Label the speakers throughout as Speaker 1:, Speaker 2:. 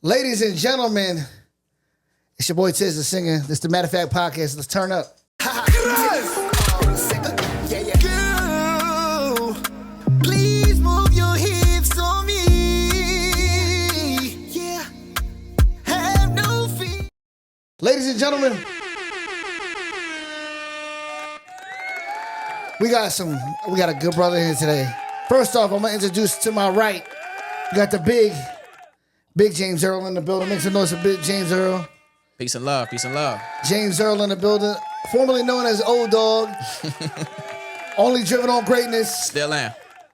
Speaker 1: Ladies and gentlemen, it's your boy Tiz the singer. This is the Matter of Fact podcast. Let's turn up.
Speaker 2: Girl, please move your hips on me. Yeah, have no fear.
Speaker 1: Ladies and gentlemen, we got a good brother here today. First off, I'm gonna introduce to my right. We got the big James Darrell in the building. Make some noise for big James Darrell.
Speaker 3: Peace and love, peace and love.
Speaker 1: James Darrell in the building, formerly known as Old Dog. Only driven on greatness.
Speaker 3: Still am.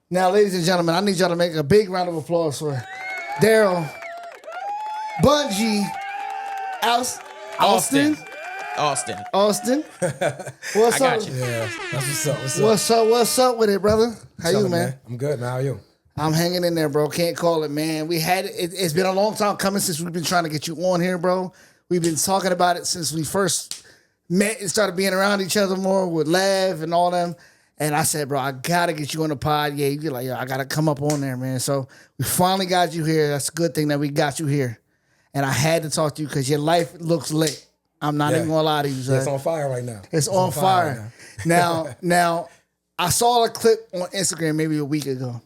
Speaker 1: Now, ladies and gentlemen, I need y'all to make a big round of applause for Darrell, Bungee, Alston.
Speaker 3: Austin.
Speaker 1: What's
Speaker 3: I
Speaker 1: up?
Speaker 3: got you.
Speaker 4: Yeah, that's what's up.
Speaker 1: What's up with it, brother? How you,
Speaker 4: Chilling,
Speaker 1: man?
Speaker 4: I'm good, man. How are you?
Speaker 1: I'm hanging in there, bro. Can't call it, man. We had it. It's been a long time coming since we've been trying to get you on here, bro. We've been talking about it since we first met and started being around each other more with Lev and all them. And I said, bro, I gotta get you on the pod. Yeah, you're like, yo, I gotta come up on there, man. So we finally got you here. That's a good thing that we got you here. And I had to talk to you because your life looks lit. I'm not even gonna lie to you, son.
Speaker 4: It's on fire right now.
Speaker 1: It's on fire. Now, I saw a clip on Instagram maybe a week ago.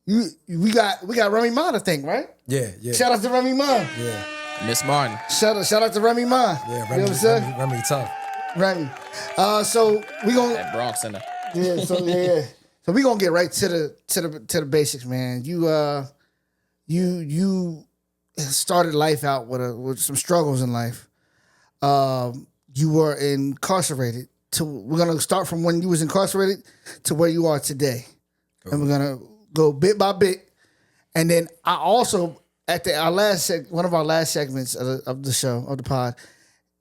Speaker 1: We got Remy Ma to thank, right?
Speaker 4: Yeah.
Speaker 1: Shout out to Remy Ma.
Speaker 4: Yeah.
Speaker 3: Miss Martin.
Speaker 1: Shout out to Remy Ma.
Speaker 4: Yeah,
Speaker 1: You know what I'm saying?
Speaker 4: Remy tough.
Speaker 1: Remy. So we gonna
Speaker 3: That Bronx Center.
Speaker 1: So we gonna get right to the basics, man. You started life out with some struggles in life. You were incarcerated. We're gonna start from when you was incarcerated to where you are today, and we're gonna go bit by bit. And then I also at one of our last segments of the show of the pod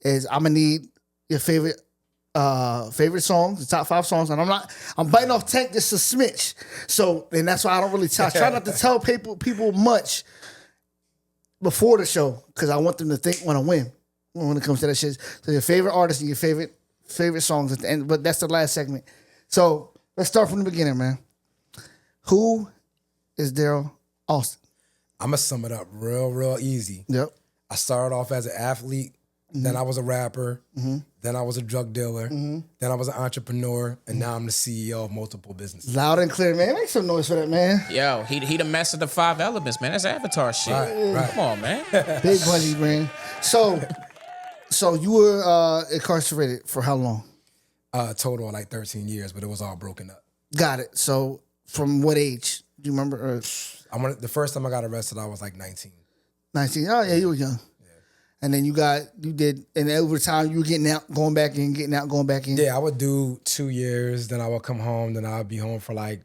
Speaker 1: is I'm gonna need your favorite songs, the top 5 songs, and I'm biting off Tank just a smidge. So and that's why I don't really try not to tell people much before the show because I want them to think when I win when it comes to that shit. So your favorite artist and your favorite songs at the end, but that's the last segment. So let's start from the beginning, man. Who is Darrell Alston?
Speaker 4: I'm gonna sum it up real easy.
Speaker 1: Yep.
Speaker 4: I started off as an athlete, then I was a rapper, then I was a drug dealer, then I was an entrepreneur, and now I'm the CEO of multiple businesses.
Speaker 1: Loud and clear, man. Make some noise for that, man.
Speaker 3: Yo, he the master of the 5 elements, man. That's Avatar shit.
Speaker 4: Right.
Speaker 3: Come on, man.
Speaker 1: Big Bungee, man. So you were incarcerated for how long?
Speaker 4: Total of like 13 years, but it was all broken up.
Speaker 1: Got it. So from what age? Do you remember?
Speaker 4: The first time I got arrested, I was like 19.
Speaker 1: 19. Oh yeah, you were young. And then and over time you were getting out, going back in, getting out, going back in.
Speaker 4: Yeah, I would do 2 years, then I would come home, then I would be home for like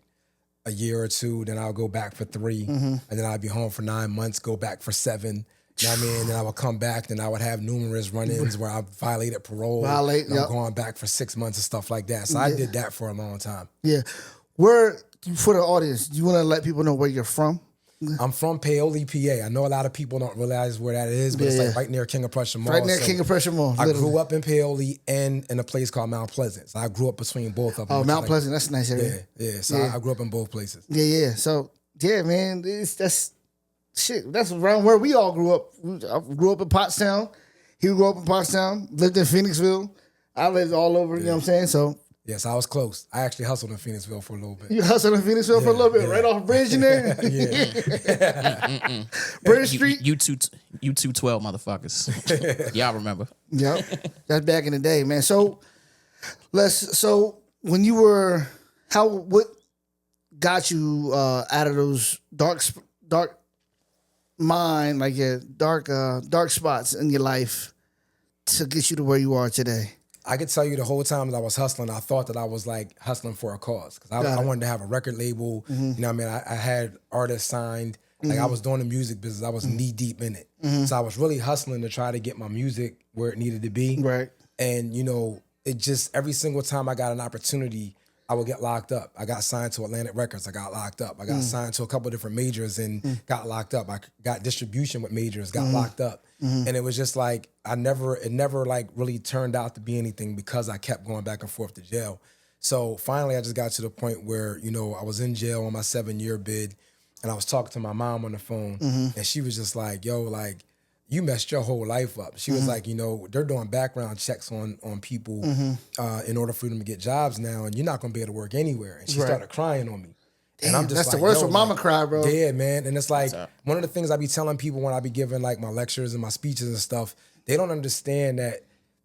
Speaker 4: a year or two, then I would go back for 3, and then I'd be home for 9 months, go back for 7. You know what I mean? Then I would come back, then I would have numerous run-ins where I violated parole. I'm going back for 6 months and stuff like that. So I did that for a long time.
Speaker 1: Yeah. For the audience, do you want to let people know where you're from?
Speaker 4: I'm from Paoli, PA. I know a lot of people don't realize where that is, but it's like right near King of Prussia Mall.
Speaker 1: Right near King of Prussia Mall.
Speaker 4: I grew up in Paoli and in a place called Mount Pleasant. So I grew up between both of them.
Speaker 1: Oh, Mount Pleasant, that's a nice area.
Speaker 4: Yeah. So I grew up in both places.
Speaker 1: Yeah. So yeah, man, that's around where we all grew up. I grew up in Pottstown. He grew up in Pottstown. Lived in Phoenixville. I lived all over. You know what I'm saying? So.
Speaker 4: Yes, I was close. I actually hustled in Phoenixville for a little bit.
Speaker 1: You hustled in Phoenixville for a little bit, right off Bridge in there? Bridge Street?
Speaker 3: You 212 motherfuckers. Y'all remember.
Speaker 1: Yep. That's back in the day, man. So when you were, what got you out of those dark mind, like your dark spots in your life to get you to where you are today?
Speaker 4: I could tell you the whole time that I was hustling, I thought that I was like hustling for a cause. Because I wanted to have a record label. You know what I mean? I had artists signed. Like I was doing the music business. I was knee deep in it. So I was really hustling to try to get my music where it needed to be.
Speaker 1: Right.
Speaker 4: And, it just, every single time I got an opportunity, I would get locked up. I got signed to Atlantic Records. I got locked up. I got signed to a couple of different majors and got locked up. I got distribution with majors, got locked up. And it was just like, it never like really turned out to be anything because I kept going back and forth to jail. So finally I just got to the point where, I was in jail on my 7-year bid. and I was talking to my mom on the phone, and she was just like, yo, like, you messed your whole life up. She was like, you know, they're doing background checks on people in order for them to get jobs now, and you're not going to be able to work anywhere. And she started crying on me.
Speaker 1: Damn,
Speaker 4: and I'm just
Speaker 1: that's
Speaker 4: like,
Speaker 1: the worst
Speaker 4: yo,
Speaker 1: when mama
Speaker 4: like,
Speaker 1: cry, bro.
Speaker 4: Yeah, man. And it's like, one of the things I be telling people when I be giving like my lectures and my speeches and stuff, they don't understand that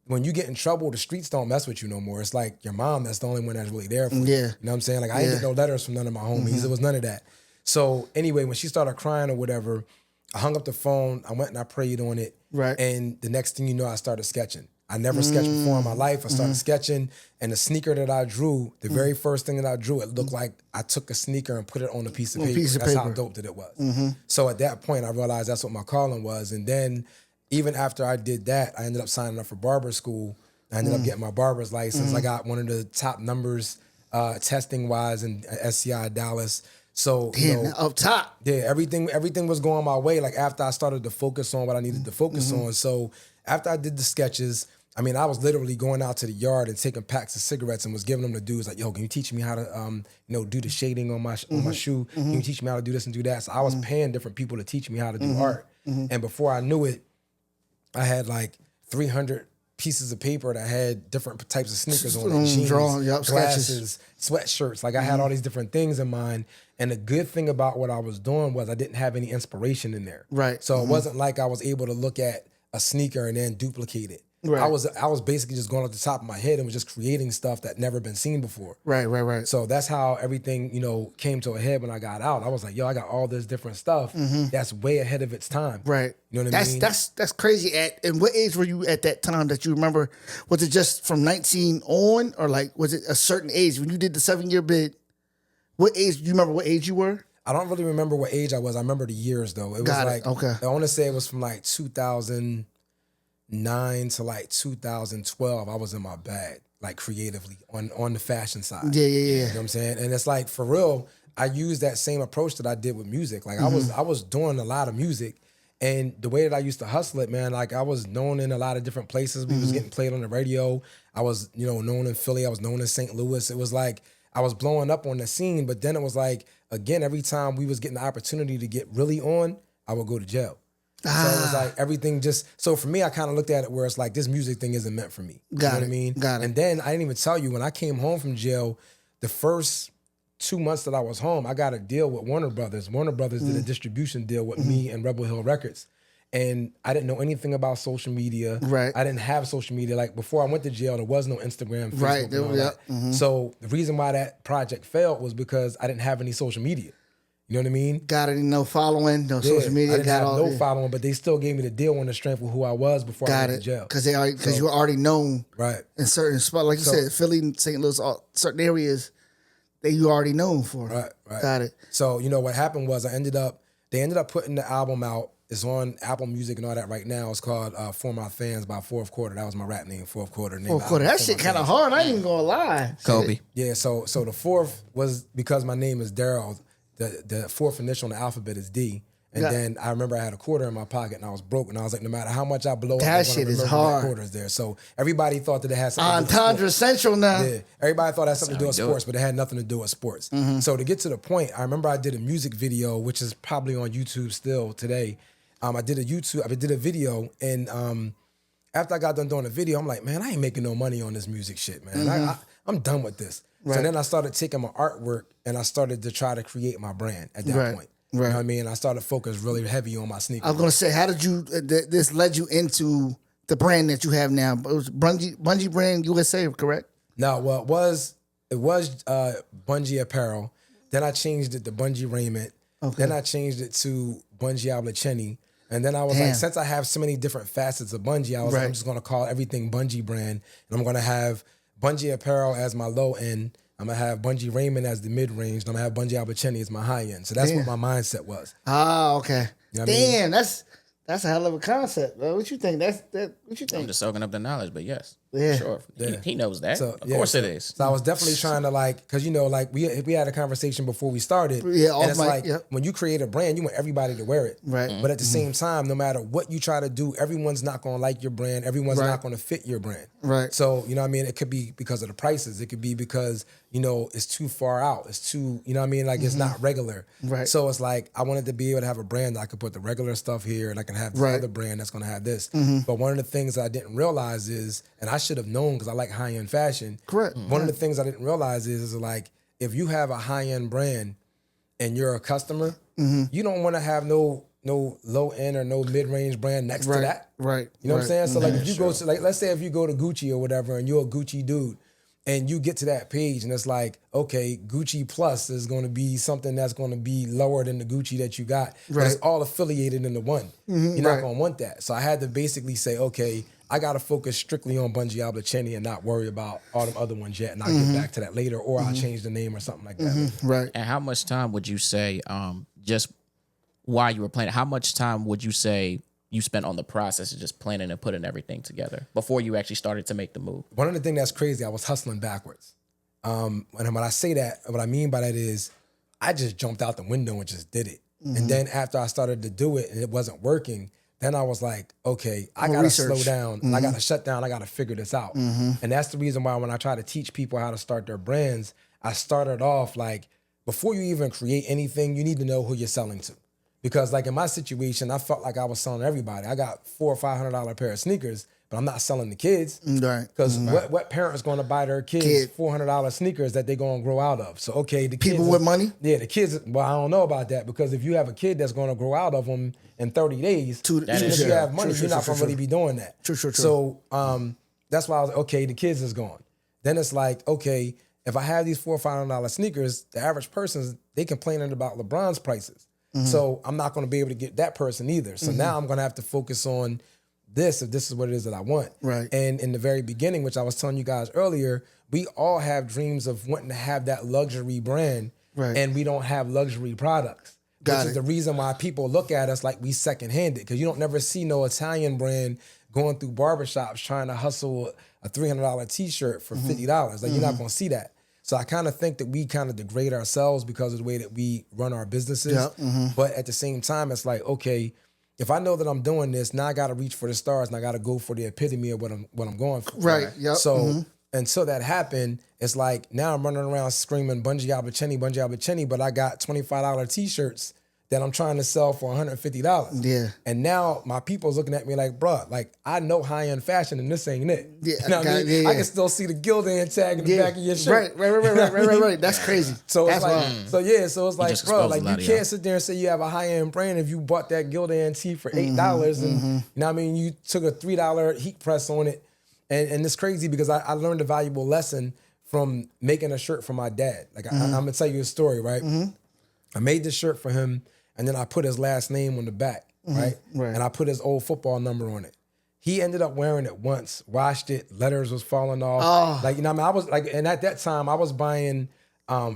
Speaker 4: when you get in trouble, the streets don't mess with you no more. It's like your mom that's the only one that's really there for you.
Speaker 1: Yeah.
Speaker 4: You know what I'm saying? Like, I ain't get no letters from none of my homies. It was none of that. So anyway, when she started crying or whatever, I hung up the phone. I went and I prayed on it.
Speaker 1: Right.
Speaker 4: And the next thing you know, I started sketching. I never sketched before in my life. I started sketching, and the sneaker that I drew, the very first thing that I drew, it looked like I took a sneaker and put it on a piece of paper. That's how dope that it was. So at that point, I realized that's what my calling was. And then even after I did that, I ended up signing up for barber school. I ended up getting my barber's license. I got one of the top numbers testing-wise in SCI Dallas. So, you know,
Speaker 1: up top.
Speaker 4: yeah, everything was going my way. Like after I started to focus on what I needed to focus on. So after I did the sketches, I mean, I was literally going out to the yard and taking packs of cigarettes and was giving them to dudes like, yo, can you teach me how to, do the shading on my shoe? Can you teach me how to do this and do that? So I was paying different people to teach me how to do art. And before I knew it, I had like 300 pieces of paper that had different types of sneakers on it, jeans, glasses, sweatshirts. Like I had all these different things in mind. And the good thing about what I was doing was I didn't have any inspiration in there.
Speaker 1: Right.
Speaker 4: So it wasn't like I was able to look at a sneaker and then duplicate it.
Speaker 1: Right.
Speaker 4: I was basically just going off the top of my head and was just creating stuff that never been seen before.
Speaker 1: Right.
Speaker 4: So that's how everything, came to a head when I got out. I was like, yo, I got all this different stuff that's way ahead of its time.
Speaker 1: Right.
Speaker 4: You know what I mean?
Speaker 1: That's crazy. And what age were you at that time that you remember? Was it just from 19 on, or like was it a certain age when you did the 7-year bid? What age? Do you remember what age you were?
Speaker 4: I don't really remember what age I was. I remember the years though. It was
Speaker 1: okay.
Speaker 4: I want to say it was from like 2009 to like 2012. I was in my bag, like creatively on the fashion side.
Speaker 1: Yeah.
Speaker 4: You know what I'm saying? And it's like for real, I used that same approach that I did with music. Like I was doing a lot of music, and the way that I used to hustle it, man, like I was known in a lot of different places. We was getting played on the radio. I was, known in Philly. I was known in St. Louis. It was like I was blowing up on the scene, but then it was like, again, every time we was getting the opportunity to get really on, I would go to jail. So it was like everything so for me, I kind of looked at it where it's like, this music thing isn't meant for me. You know what I mean?
Speaker 1: Got it.
Speaker 4: And then I didn't even tell you, when I came home from jail, the first 2 months that I was home, I got a deal with Warner Brothers. Warner Brothers did a distribution deal with me and Rebel Hill Records. And I didn't know anything about social media.
Speaker 1: Right.
Speaker 4: I didn't have social media. Like before I went to jail, there was no Instagram, Facebook,
Speaker 1: Right.
Speaker 4: and all that. So the reason why that project failed was because I didn't have any social media. You know what I mean?
Speaker 1: Got any no following, no social media.
Speaker 4: I didn't have no following, but they still gave me the deal on the strength of who I was before I went to jail.
Speaker 1: Because you were already known,
Speaker 4: right,
Speaker 1: in certain spots, like you said, Philly, St. Louis, certain areas that you already known for.
Speaker 4: Right.
Speaker 1: Got it.
Speaker 4: So what happened was they ended up putting the album out. It's on Apple Music and all that right now. It's called For My Fans by Fourth Quarter. That was my rap name, Fourth Quarter.
Speaker 1: Fourth Quarter. That shit kind of hard. I ain't even gonna lie.
Speaker 3: Kobe.
Speaker 4: Yeah. So the fourth was because my name is Darrell. The fourth initial in the alphabet is D. And then I remember I had a quarter in my pocket and I was broke, and I was like, no matter how much I blow up,
Speaker 1: that shit is hard.
Speaker 4: Quarters there. So everybody thought that it had something to do with
Speaker 1: Entendre
Speaker 4: sports.
Speaker 1: Central now.
Speaker 4: Yeah, everybody thought it had something to do with sports, but it had nothing to do with sports. So to get to the point, I remember I did a music video, which is probably on YouTube still today. I did a video, and after I got done doing the video, I'm like, man, I ain't making no money on this music shit, man. I'm done with this. Right. So then I started taking my artwork and I started to try to create my brand at that point. You know what I mean? I started to focus really heavy on my sneakers.
Speaker 1: I was gonna say, how did you? This led you into the brand that you have now? It was Bungee brand USA, correct?
Speaker 4: No, well, it was Bungee apparel. Then I changed it to Bungee raiment. Okay. Then I changed it to Bungee Abliceni. And then I was like, since I have so many different facets of Bungee, I was like, I'm just gonna call everything Bungee brand, and I'm gonna have Bungee apparel as my low end. I'm gonna have Bungee raiment as the mid range, and I'm gonna have Bungee Abliceni as my high end. So that's what my mindset was.
Speaker 1: Ah, okay.
Speaker 4: You know what I mean?
Speaker 1: That's a hell of a concept, bro. What you think? What you think?
Speaker 3: I'm just soaking up the knowledge, but yes.
Speaker 1: Yeah.
Speaker 3: Sure. He knows that.
Speaker 4: So,
Speaker 3: Of course it is.
Speaker 4: So I was definitely trying to like, cause you know, like we had a conversation before we started.
Speaker 1: Yeah, off
Speaker 4: and it's
Speaker 1: mic,
Speaker 4: like
Speaker 1: yep.
Speaker 4: when you create a brand, you want everybody to wear it.
Speaker 1: Right.
Speaker 4: But at the same time, no matter what you try to do, everyone's not gonna like your brand. Everyone's
Speaker 1: Right.
Speaker 4: not gonna fit your brand.
Speaker 1: Right.
Speaker 4: So, you know what I mean? It could be because of the prices. It could be because, you know, it's too far out. It's too, you know what I mean? Like it's not regular.
Speaker 1: Right.
Speaker 4: So it's like I wanted to be able to have a brand that I could put the regular stuff here and I can have this
Speaker 1: Right.
Speaker 4: other brand that's gonna have this. But one of the things that I didn't realize is, and I should have known because I like high-end fashion.
Speaker 1: Correct.
Speaker 4: One of the things I didn't realize is like if you have a high-end brand and you're a customer, you don't want to have no low-end or no mid-range brand next to that.
Speaker 1: Right.
Speaker 4: You know what I'm saying? So like if you
Speaker 3: Sure.
Speaker 4: go to like let's say if you go to Gucci or whatever and you're a Gucci dude and you get to that page and it's like, okay, Gucci Plus is going to be something that's going to be lower than the Gucci that you got. But it's
Speaker 1: Right.
Speaker 4: all affiliated into one. You're not
Speaker 1: Right.
Speaker 4: going to want that. So I had to basically say, okay, I got to focus strictly on Bungee Abliceni and not worry about all them other ones yet. And I'll get back to that later or I'll change the name or something like that.
Speaker 1: Right.
Speaker 3: And how much time would you say, just while you were planning, how much time would you say you spent on the process of just planning and putting everything together before you actually started to make the move?
Speaker 4: One of the things that's crazy, I was hustling backwards. And when I say that, what I mean by that is I just jumped out the window and just did it. And then after I started to do it and it wasn't working, then I was like, okay, I
Speaker 1: More
Speaker 4: gotta
Speaker 1: research.
Speaker 4: slow down. And I gotta shut down. I gotta figure this out. And that's the reason why when I try to teach people how to start their brands, I started off like, before you even create anything, you need to know who you're selling to. Because like in my situation, I felt like I was selling everybody. I got $400 or $500 pair of sneakers, but I'm not selling the kids.
Speaker 1: Right.
Speaker 4: Because what parent is going to buy their kids $400 sneakers that they're going to grow out of? So, okay, the kids...
Speaker 1: People with money?
Speaker 4: Yeah, the kids... Well, I don't know about that because if you have a kid that's going to grow out of them in 30 days, even if you have money, you're not going to really be doing that.
Speaker 1: True.
Speaker 4: So that's why I was like, okay, the kids is gone. Then it's like, okay, if I have these $400 or $500 sneakers, the average person, they complaining about LeBron's prices. So I'm not going to be able to get that person either. So now I'm going to have to focus on this if this is what it is that I want.
Speaker 1: Right.
Speaker 4: And in the very beginning, which I was telling you guys earlier, we all have dreams of wanting to have that luxury brand.
Speaker 1: Right.
Speaker 4: And we don't have luxury products.
Speaker 1: Got
Speaker 4: which
Speaker 1: it.
Speaker 4: is the reason why people look at us like we secondhanded. Because you don't never see no Italian brand going through barbershops trying to hustle a $300 t-shirt for $50. Like you're not going to see that. So I kind of think that we kind of degrade ourselves because of the way that we run our businesses.
Speaker 1: Yep.
Speaker 4: But at the same time, it's like, okay, if I know that I'm doing this, now I got to reach for the stars and I got to go for the epitome of what I'm going for.
Speaker 1: Right. Yep.
Speaker 4: So until that happened, it's like now I'm running around screaming Bungee Abliceni, but I got $25 t-shirts that I'm trying to sell for $150.
Speaker 1: Yeah.
Speaker 4: And now my people's looking at me like, bruh, like I know high-end fashion and this ain't it.
Speaker 1: Yeah,
Speaker 4: You know what I mean?
Speaker 1: yeah.
Speaker 4: I can still see the Gildan tag in the back of your shirt.
Speaker 1: Right. That's crazy.
Speaker 4: So
Speaker 1: That's
Speaker 4: it's like,
Speaker 1: wild.
Speaker 4: so it's like,
Speaker 3: just
Speaker 4: bro,
Speaker 3: exposed
Speaker 4: like
Speaker 3: a
Speaker 4: you
Speaker 3: lot of
Speaker 4: can't
Speaker 3: y'all.
Speaker 4: sit there and say you have a high-end brand if you bought that Gildan tee for $8 and you know what I mean, you took a $3 heat press on it. And it's crazy because I learned a valuable lesson from making a shirt for my dad. Like I'm gonna tell you a story, right? I made this shirt for him and then I put his last name on the back, right?
Speaker 1: Right.
Speaker 4: And I put his old football number on it. He ended up wearing it once, washed it, letters was falling off.
Speaker 1: Oh.
Speaker 4: Like, you know what I mean? I was like, and at that time I was buying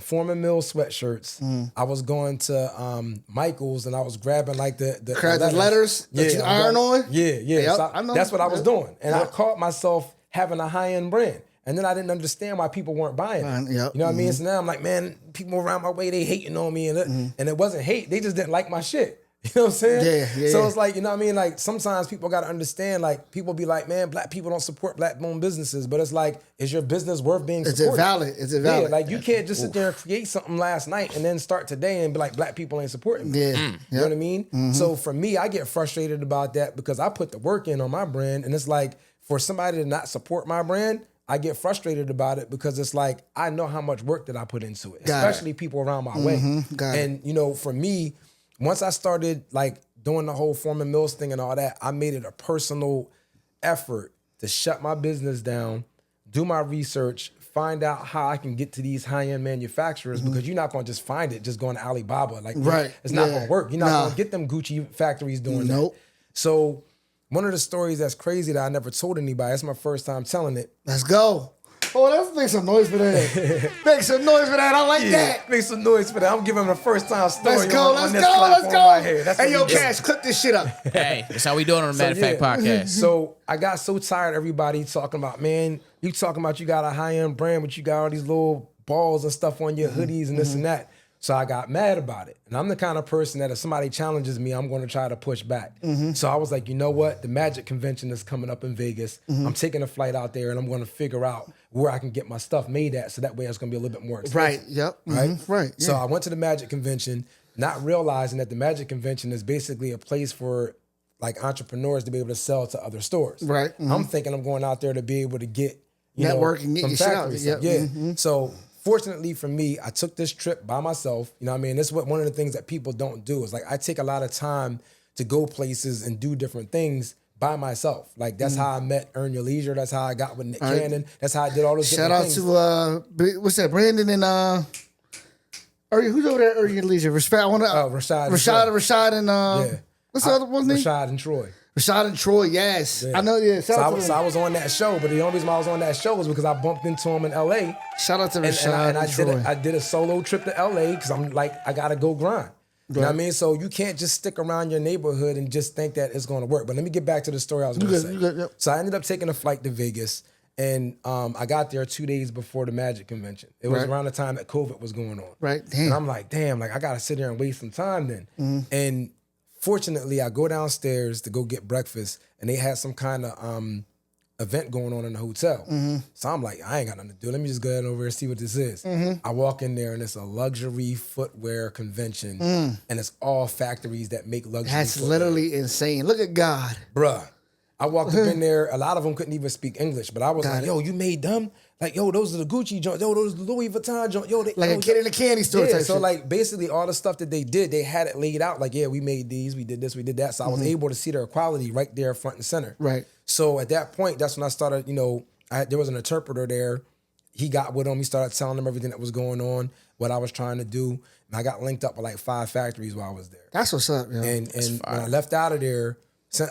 Speaker 4: Foreman Mill sweatshirts. I was going to Michael's and I was grabbing like the
Speaker 1: letters that you iron on?
Speaker 4: Yeah.
Speaker 1: Yep,
Speaker 4: So
Speaker 1: I know.
Speaker 4: that's what I was
Speaker 1: Yep.
Speaker 4: doing. And I
Speaker 1: Yep.
Speaker 4: caught myself having a high-end brand. And then I didn't understand why people weren't buying it.
Speaker 1: Yep.
Speaker 4: You know what I mean? So now I'm like, man, people around my way, they hating on me. And it wasn't hate. They just didn't like my shit. You know what I'm saying?
Speaker 1: Yeah.
Speaker 4: So it's like, you know what I mean? Like sometimes people got to understand, like people be like, man, black people don't support black-owned businesses. But it's like, is your business worth being
Speaker 1: Is
Speaker 4: supported?
Speaker 1: it valid? Is it valid?
Speaker 4: Yeah, like you can't just sit there and create something last night and then start today and be like, black people ain't supporting me.
Speaker 1: Yeah.
Speaker 4: You know what I mean? So for me, I get frustrated about that because I put the work in on my brand. And it's like, for somebody to not support my brand, I get frustrated about it because it's like, I know how much work that I put into it,
Speaker 1: Got it.
Speaker 4: especially people around my way.
Speaker 1: Got it.
Speaker 4: And, you know, for me, once I started like doing the whole Foreman Mills thing and all that, I made it a personal effort to shut my business down, do my research, find out how I can get to these high-end manufacturers because you're not going to just find it just going to Alibaba. Like,
Speaker 1: Right.
Speaker 4: it's not
Speaker 1: Yeah.
Speaker 4: going to work. You're not
Speaker 1: Nah.
Speaker 4: going to get them Gucci factories doing
Speaker 1: Nope.
Speaker 4: that. So one of the stories that's crazy that I never told anybody, that's my first time telling it.
Speaker 1: Let's go. Oh, let's make some noise for that. Make some noise for that. I like that.
Speaker 4: Make some noise for that. I'm giving him the first time story.
Speaker 1: Let's go.
Speaker 4: on
Speaker 1: Let's
Speaker 4: this
Speaker 1: go. Let's
Speaker 4: platform
Speaker 1: go.
Speaker 4: right here. That's
Speaker 1: Hey,
Speaker 4: what
Speaker 1: yo,
Speaker 4: we do.
Speaker 1: Cash, clip this shit up.
Speaker 3: Hey, that's how we do it on the Matter of Fact podcast.
Speaker 4: So I got so tired of everybody talking about, man, you talking about you got a high-end brand, but you got all these little balls and stuff on your hoodies and this and that. So I got mad about it. And I'm the kind of person that if somebody challenges me, I'm going to try to push back. So I was like, you know what? The Magic Convention is coming up in Vegas. I'm taking a flight out there and I'm going to figure out where I can get my stuff made at. So that way it's going to be a little bit more expensive.
Speaker 1: Right. Yep.
Speaker 4: Right?
Speaker 1: Right.
Speaker 4: So
Speaker 1: Yeah.
Speaker 4: I went to the Magic Convention, not realizing that the Magic Convention is basically a place for like entrepreneurs to be able to sell to other stores.
Speaker 1: Right.
Speaker 4: I'm thinking I'm going out there to be able to get
Speaker 1: Network and get
Speaker 4: some
Speaker 1: your shit out.
Speaker 4: factory stuff.
Speaker 1: Yep.
Speaker 4: Yeah. So fortunately for me, I took this trip by myself. You know what I mean? This is what one of the things that people don't do is like I take a lot of time to go places and do different things by myself. Like that's how I met Earn Your Leisure. That's how I got with Nick Cannon. That's how I did all those
Speaker 1: Shout
Speaker 4: different
Speaker 1: out
Speaker 4: things.
Speaker 1: to what's that? Brandon and who's over there? At Earn Your Leisure. Respect. I want to Rashad and what's the other one's name?
Speaker 4: Rashad and Troy.
Speaker 1: Rashad and Troy. Yes,
Speaker 4: Yeah.
Speaker 1: I know. Yeah, shout out to
Speaker 4: So
Speaker 1: them.
Speaker 4: I was on that show, but the only reason why I was on that show was because I bumped into him in LA.
Speaker 1: Shout out to
Speaker 4: And,
Speaker 1: Rashad
Speaker 4: and I
Speaker 1: Troy.
Speaker 4: I did a solo trip to LA because I'm like, I gotta go grind. You know what I mean? So you can't just stick around your neighborhood and just think that it's gonna work. But let me get back to the story I was gonna say.
Speaker 1: You good, yep.
Speaker 4: So I ended up taking a flight to Vegas and I got there 2 days before the Magic Convention. It was
Speaker 1: Right.
Speaker 4: around the time that COVID was going on.
Speaker 1: Right. Damn.
Speaker 4: And I'm like, damn, like I gotta sit here and waste some time then. And fortunately, I go downstairs to go get breakfast and they had some kind of event going on in the hotel. So I'm like, I ain't got nothing to do. Let me just go ahead over and see what this is. I walk in there and it's a luxury footwear convention and it's all factories that make luxury
Speaker 1: That's
Speaker 4: footwear.
Speaker 1: literally insane. Look at God.
Speaker 4: Bruh. I walked up in there, a lot of them couldn't even speak English, but I was
Speaker 1: Got
Speaker 4: like,
Speaker 1: it.
Speaker 4: yo, you made them? Like, yo, those are the Gucci joints. Yo, those are the Louis Vuitton joints. Yo,
Speaker 1: Like a kid in a candy store
Speaker 4: yeah,
Speaker 1: type
Speaker 4: so
Speaker 1: shit.
Speaker 4: like basically all the stuff that they did, they had it laid out. Like, yeah, we made these, we did this, we did that. So I was able to see their quality right there front and center.
Speaker 1: Right.
Speaker 4: So at that point, that's when I started, there was an interpreter there. He got with him. He started telling them everything that was going on, what I was trying to do. And I got linked up with like 5 factories while I was there.
Speaker 1: That's what's up, yo.
Speaker 4: And when I left out of there,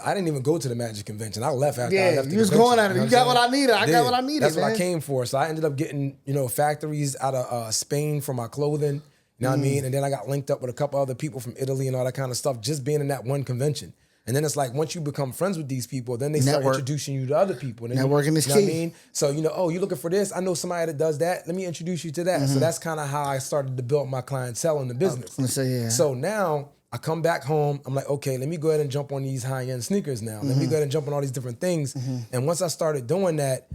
Speaker 4: I didn't even go to the Magic Convention. I left after I
Speaker 1: Yeah,
Speaker 4: left the
Speaker 1: you was
Speaker 4: convention,
Speaker 1: going at it.
Speaker 4: know
Speaker 1: You got
Speaker 4: I'm
Speaker 1: what I
Speaker 4: saying?
Speaker 1: needed. I got what I needed,
Speaker 4: That's what
Speaker 1: man.
Speaker 4: I came for. So I ended up getting, factories out of Spain for my clothing. You know what I mean? And then I got linked up with a couple other people from Italy and all that kind of stuff, just being in that one convention. And then it's like once you become friends with these people, then they start
Speaker 1: Network.
Speaker 4: introducing you to other people. And then
Speaker 1: Networking is
Speaker 4: you know
Speaker 1: key.
Speaker 4: what I mean? So, you looking for this? I know somebody that does that. Let me introduce you to that. So that's kind of how I started to build my clientele in the business.
Speaker 1: gonna say, yeah.
Speaker 4: So now I come back home. I'm like, okay, let me go ahead and jump on these high-end sneakers now. Let me go ahead and jump on all these different things. And once I started doing that,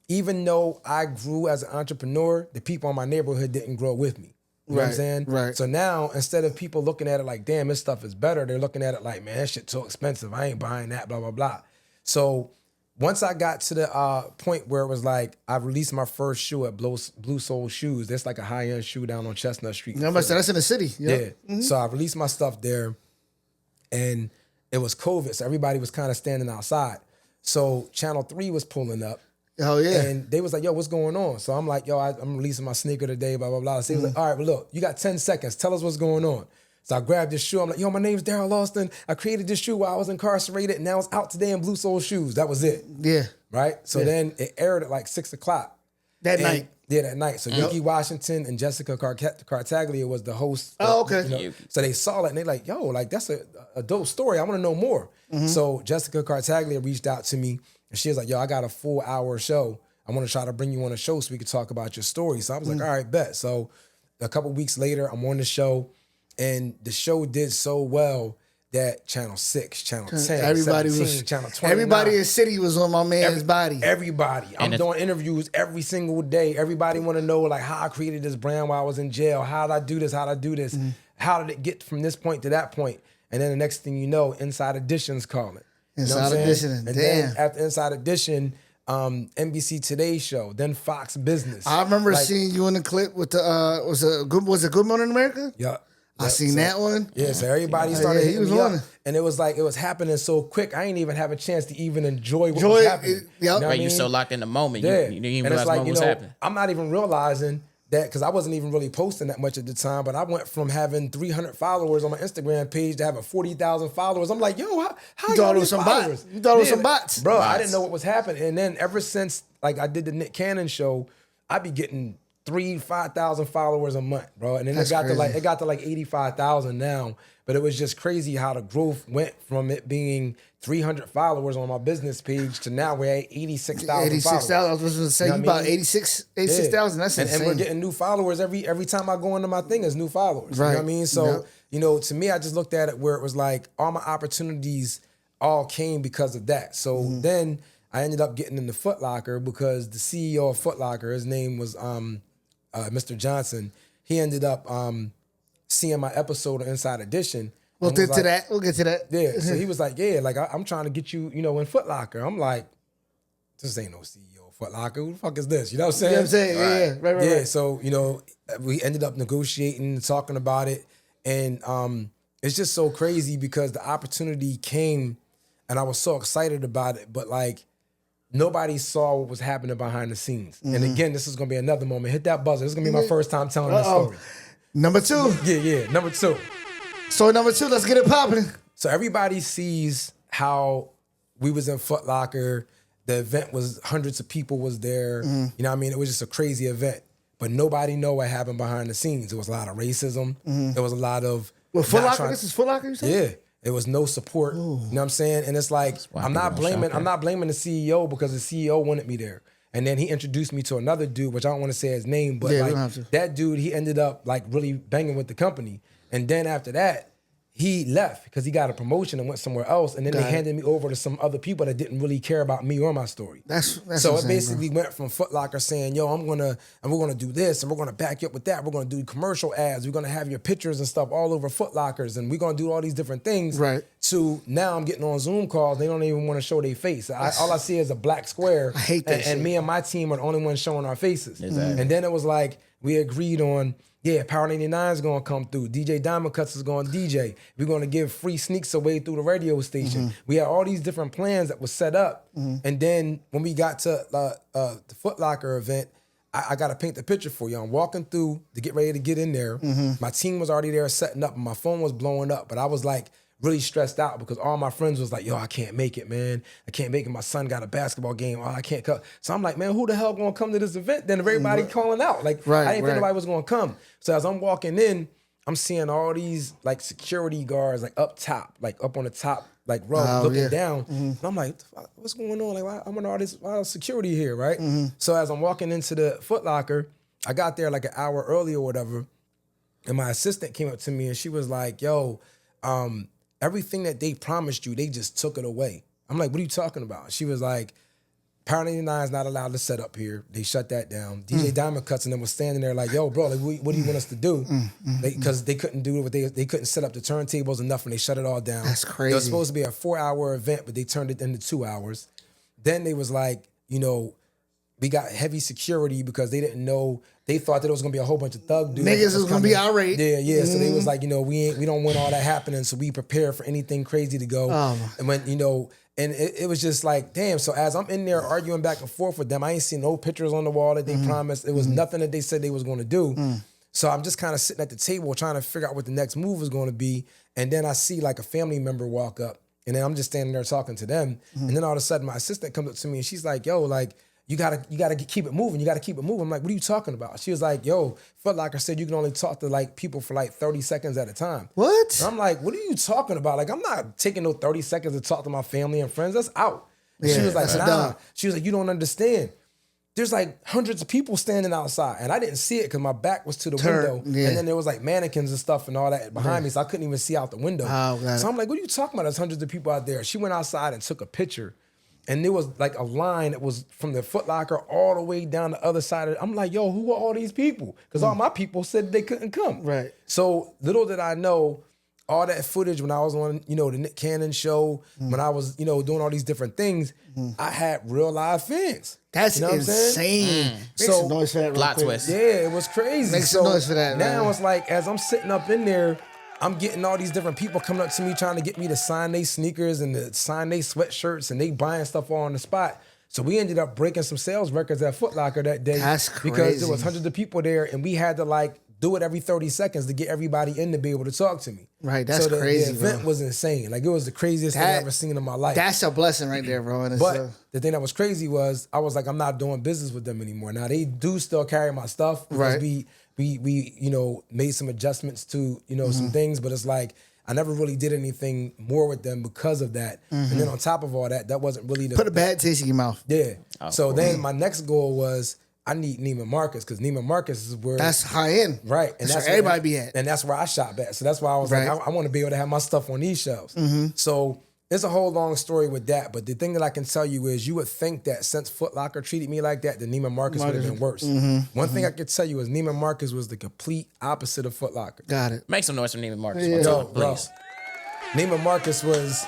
Speaker 4: even though I grew as an entrepreneur, the people in my neighborhood didn't grow with me. You know what I'm
Speaker 1: Right,
Speaker 4: saying?
Speaker 1: right.
Speaker 4: So now, instead of people looking at it like, damn, this stuff is better, they're looking at it like, man, that shit's so expensive. I ain't buying that, blah, blah, blah. So once I got to the point where it was like, I released my first shoe at Blue Soul Shoes. That's like a high-end shoe down on Chestnut Street.
Speaker 1: You know, but that's in the city. Yep.
Speaker 4: Yeah. So I released my stuff there and it was COVID. So everybody was kind of standing outside. So Channel 3 was pulling up.
Speaker 1: Oh yeah.
Speaker 4: And they was like, yo, what's going on? So I'm like, yo, I'm releasing my sneaker today, blah, blah, blah. So he was like, all right, well, look, you got 10 seconds. Tell us what's going on. So I grabbed this shoe. I'm like, yo, my name's Darrell Alston. I created this shoe while I was incarcerated and now it's out today in Blue Soul Shoes. That was it.
Speaker 1: Yeah.
Speaker 4: Right? So then it aired at like 6 o'clock.
Speaker 1: That
Speaker 4: And-
Speaker 1: night.
Speaker 4: Yeah, that night. So Yuki Washington and Jessica Cartaglia was the host.
Speaker 1: Oh, okay.
Speaker 4: So they saw it and they like, yo, like that's a dope story. I want to know more. So Jessica Cartaglia reached out to me and she was like, yo, I got a full hour show. I want to try to bring you on a show so we could talk about your story. So I was like, all right, bet. So a couple weeks later, I'm on the show and the show did so well that Channel 6, Channel 10,
Speaker 1: Everybody
Speaker 4: 17,
Speaker 1: was.
Speaker 4: Channel 29.
Speaker 1: Everybody in the city was on my man's body.
Speaker 4: Everybody. I'm
Speaker 3: And
Speaker 4: doing interviews every single day. Everybody want to know like how I created this brand while I was in jail. How did I do this? How did I do this? How did it get from this point to that point? And then the next thing you know, Inside Edition's calling. You know what I'm
Speaker 1: Inside
Speaker 4: saying?
Speaker 1: Edition,
Speaker 4: And
Speaker 1: damn.
Speaker 4: then after Inside Edition, NBC Today show, then Fox Business.
Speaker 1: I remember
Speaker 4: Like,
Speaker 1: seeing you in the clip with the was it Good Morning America?
Speaker 4: Yeah.
Speaker 1: I seen that one.
Speaker 4: Yeah, so everybody
Speaker 1: Yeah,
Speaker 4: started
Speaker 1: he
Speaker 4: hitting
Speaker 1: was
Speaker 4: me
Speaker 1: on
Speaker 4: up.
Speaker 1: it.
Speaker 4: And it was like, it was happening so quick, I ain't even have a chance to even enjoy what
Speaker 1: Enjoy
Speaker 4: was
Speaker 1: it.
Speaker 4: happening.
Speaker 1: Yep.
Speaker 4: You know what I
Speaker 3: Right, you
Speaker 4: mean?
Speaker 3: so locked in the moment,
Speaker 4: Yeah.
Speaker 3: you didn't even
Speaker 4: And it's
Speaker 3: realize
Speaker 4: like,
Speaker 3: what was happening.
Speaker 4: I'm not even realizing that, because I wasn't even really posting that much at the time, but I went from having 300 followers on my Instagram page to having 40,000 followers. I'm like, yo, how
Speaker 1: You thought
Speaker 4: y'all
Speaker 1: it was
Speaker 4: get
Speaker 1: some
Speaker 4: followers?
Speaker 1: bots. You thought it was some bots.
Speaker 4: Bro, I
Speaker 3: Bots.
Speaker 4: didn't know what was happening. And then ever since like I did the Nick Cannon show, I be getting 5,000 followers a month, bro. And then
Speaker 1: That's
Speaker 4: it got to like 85,000 now. But it was just crazy how the growth went from it being 300 followers on my business page to now we're at 86,000 followers.
Speaker 1: 86,000. I was going to say,
Speaker 4: You
Speaker 1: you
Speaker 4: know what I
Speaker 1: about
Speaker 4: mean?
Speaker 1: 86,000. That's insane.
Speaker 4: And we're getting new followers every time I go into my thing is new followers. You
Speaker 1: Right.
Speaker 4: know what I mean? So,
Speaker 1: Yep.
Speaker 4: you know, to me, I just looked at it where it was like all my opportunities all came because of that. So
Speaker 1: Mm-hmm.
Speaker 4: then I ended up getting into Foot Locker because the CEO of Foot Locker, his name was Mr. Johnson. He ended up seeing my episode of Inside Edition.
Speaker 1: We'll
Speaker 4: and was
Speaker 1: get to
Speaker 4: like-
Speaker 1: that. We'll get to that.
Speaker 4: Yeah, so he was like, yeah, like I'm trying to get you, you know, in Foot Locker. I'm like, this ain't no CEO of Foot Locker. Who the fuck is this? You know what I'm
Speaker 1: You know what I'm
Speaker 4: saying?
Speaker 1: saying? Yeah. Right.
Speaker 4: Yeah, so you know, we ended up negotiating and talking about it, and it's just so crazy because the opportunity came, and I was so excited about it, but like nobody saw what was happening behind the scenes. And again, this is gonna be another moment. Hit that buzzer. This is gonna be my first time telling this story.
Speaker 1: Number 2.
Speaker 4: Yeah. Number 2.
Speaker 1: Story number 2. Let's get it popping.
Speaker 4: So everybody sees how we was in Foot Locker. The event was hundreds of people was there.
Speaker 1: Mm-hmm.
Speaker 4: You know what I mean? It was just a crazy event. But nobody know what happened behind the scenes. There was a lot of racism. There was a lot of
Speaker 1: Well, Foot
Speaker 4: not
Speaker 1: Locker.
Speaker 4: trying-
Speaker 1: This is Foot Locker. You said?
Speaker 4: Yeah. It was no support. You know what I'm saying? And it's like
Speaker 3: why
Speaker 4: I'm
Speaker 3: people
Speaker 4: not
Speaker 3: don't
Speaker 4: blaming
Speaker 3: shop there.
Speaker 4: I'm not blaming the CEO because the CEO wanted me there. And then he introduced me to another dude, which I don't want to say his name, but
Speaker 1: Yeah, we
Speaker 4: like
Speaker 1: don't have to.
Speaker 4: that dude, he ended up like really banging with the company. And then after that, he left because he got a promotion and went somewhere else. And then
Speaker 1: Got
Speaker 4: they
Speaker 1: it.
Speaker 4: handed me over to some other people that didn't really care about me or my story.
Speaker 1: That's
Speaker 4: So
Speaker 1: insane,
Speaker 4: it basically went from Foot Locker saying, yo, we're gonna do this and we're gonna back you up with that. We're gonna do commercial ads. We're gonna have your pictures and stuff all over Foot Lockers and we're gonna do all these different things.
Speaker 1: Right.
Speaker 4: To now I'm getting on Zoom calls. They don't even want to show their face. All I see is a black square.
Speaker 1: I hate that
Speaker 4: and,
Speaker 1: shit.
Speaker 4: and me and my team are the only ones showing our faces.
Speaker 3: Exactly.
Speaker 4: And then it was like, we agreed on, yeah, Power 99 is gonna come through. DJ Diamond Cuts is gonna DJ. We're gonna give free sneaks away through the radio station. We had all these different plans that was set up. And then when we got to the Foot Locker event, I gotta paint the picture for you. I'm walking through to get ready to get in there. My team was already there setting up and my phone was blowing up. But I was like really stressed out because all my friends was like, yo, I can't make it, man. I can't make it. My son got a basketball game. Oh, I can't come. So I'm like, man, who the hell gonna come to this event? Then everybody calling out. Like,
Speaker 1: Right,
Speaker 4: I didn't think
Speaker 1: right.
Speaker 4: nobody was gonna come. So as I'm walking in, I'm seeing all these like security guards like up top, like up on the top, like row,
Speaker 1: Oh,
Speaker 4: looking
Speaker 1: yeah.
Speaker 4: down. And I'm like, "What the fuck? What's going on? Like, why, I'm in all this security here, right? So as I'm walking into the Foot Locker, I got there like an hour early or whatever. And my assistant came up to me and she was like, yo, everything that they promised you, they just took it away. I'm like, what are you talking about? She was like, Power 99 is not allowed to set up here. They shut that down. DJ Diamond Cuts and them was standing there like, yo, bro, like, what do you want us to do? Because they couldn't do what they couldn't set up the turntables enough and they shut it all down.
Speaker 1: That's crazy.
Speaker 4: It was supposed to be a 4-hour event, but they turned it into 2 hours. Then they was like, you know, we got heavy security because they didn't know. They thought that it was gonna be a whole bunch of thug dudes.
Speaker 1: Niggas was gonna be
Speaker 4: coming.
Speaker 1: irate.
Speaker 4: Yeah. So they was like, you know, we don't want all that happening, so we prepare for anything crazy to go. And when you know, and it was just like, damn. So as I'm in there arguing back and forth with them, I ain't seen no pictures on the wall that they promised. It was nothing that they said they was gonna do. So I'm just kind of sitting at the table trying to figure out what the next move is gonna be. And then I see like a family member walk up, and then I'm just standing there talking to them. And then all of a sudden, my assistant comes up to me and she's like, yo, like, you gotta keep it moving. You gotta keep it moving. I'm like, what are you talking about? She was like, yo, Foot Locker said you can only talk to like people for like 30 seconds at a time.
Speaker 1: What?
Speaker 4: And I'm like, what are you talking about? Like, I'm not taking no 30 seconds to talk to my family and friends. That's out. And she
Speaker 1: Yeah,
Speaker 4: was like,
Speaker 1: that's
Speaker 4: nah.
Speaker 1: dumb.
Speaker 4: She was like, you don't understand. There's like hundreds of people standing outside. And I didn't see it because my back was to the window.
Speaker 1: Yeah.
Speaker 4: And then there was like mannequins and stuff and all that behind me. So I couldn't even see out the window.
Speaker 1: Oh, got it.
Speaker 4: So I'm like, what are you talking about? There's hundreds of people out there. She went outside and took a picture. And there was like a line that was from the Foot Locker all the way down the other side of it. I'm like, yo, who are all these people? Because all my people said they couldn't come.
Speaker 1: Right.
Speaker 4: So little did I know, all that footage when I was on, you know, the Nick Cannon show, when I was, you know, doing all these different things, I had real live fans.
Speaker 1: That's
Speaker 4: You know what I'm saying?
Speaker 1: insane. Make
Speaker 4: So-
Speaker 1: some noise for that real
Speaker 3: Plot
Speaker 1: quick.
Speaker 3: twist.
Speaker 4: Yeah, it was crazy.
Speaker 1: Make some noise for that,
Speaker 4: Now
Speaker 1: man.
Speaker 4: it's like, as I'm sitting up in there, I'm getting all these different people coming up to me trying to get me to sign their sneakers and to sign their sweatshirts, and they buying stuff all on the spot. So we ended up breaking some sales records at Foot Locker that day.
Speaker 1: That's
Speaker 4: because there was
Speaker 1: crazy.
Speaker 4: hundreds of people there, and we had to like do it every 30 seconds to get everybody in to be able to talk to me.
Speaker 1: Right, that's
Speaker 4: so
Speaker 1: crazy,
Speaker 4: The event
Speaker 1: bro.
Speaker 4: was insane. Like it was the craziest thing I've ever seen in my life.
Speaker 1: That's a blessing right there, bro. And it's,
Speaker 4: But the thing that was crazy was I was like, I'm not doing business with them anymore. Now they do still carry my stuff because
Speaker 1: Right.
Speaker 4: we you know made some adjustments to you know some things, but it's like I never really did anything more with them because of that. And then on top of all that, that wasn't really the
Speaker 1: put a bad taste in your mouth.
Speaker 4: yeah. So then my next goal was I need Neiman Marcus because Neiman Marcus is where
Speaker 1: That's high end.
Speaker 4: right,
Speaker 1: That's where
Speaker 4: where
Speaker 1: everybody be at.
Speaker 4: and that's where I shop at. So that's why I was
Speaker 1: Right.
Speaker 4: like, I want to be able to have my stuff on these shelves. So it's a whole long story with that. But the thing that I can tell you is, you would think that since Foot Locker treated me like that, then Neiman Marcus would have been worse. One thing I could tell you is Neiman Marcus was the complete opposite of Foot Locker.
Speaker 1: Got it.
Speaker 3: Make some noise for Neiman Marcus.
Speaker 1: Yeah.
Speaker 3: one
Speaker 4: Yo,
Speaker 3: time,
Speaker 4: bro.
Speaker 3: please.
Speaker 4: Neiman Marcus was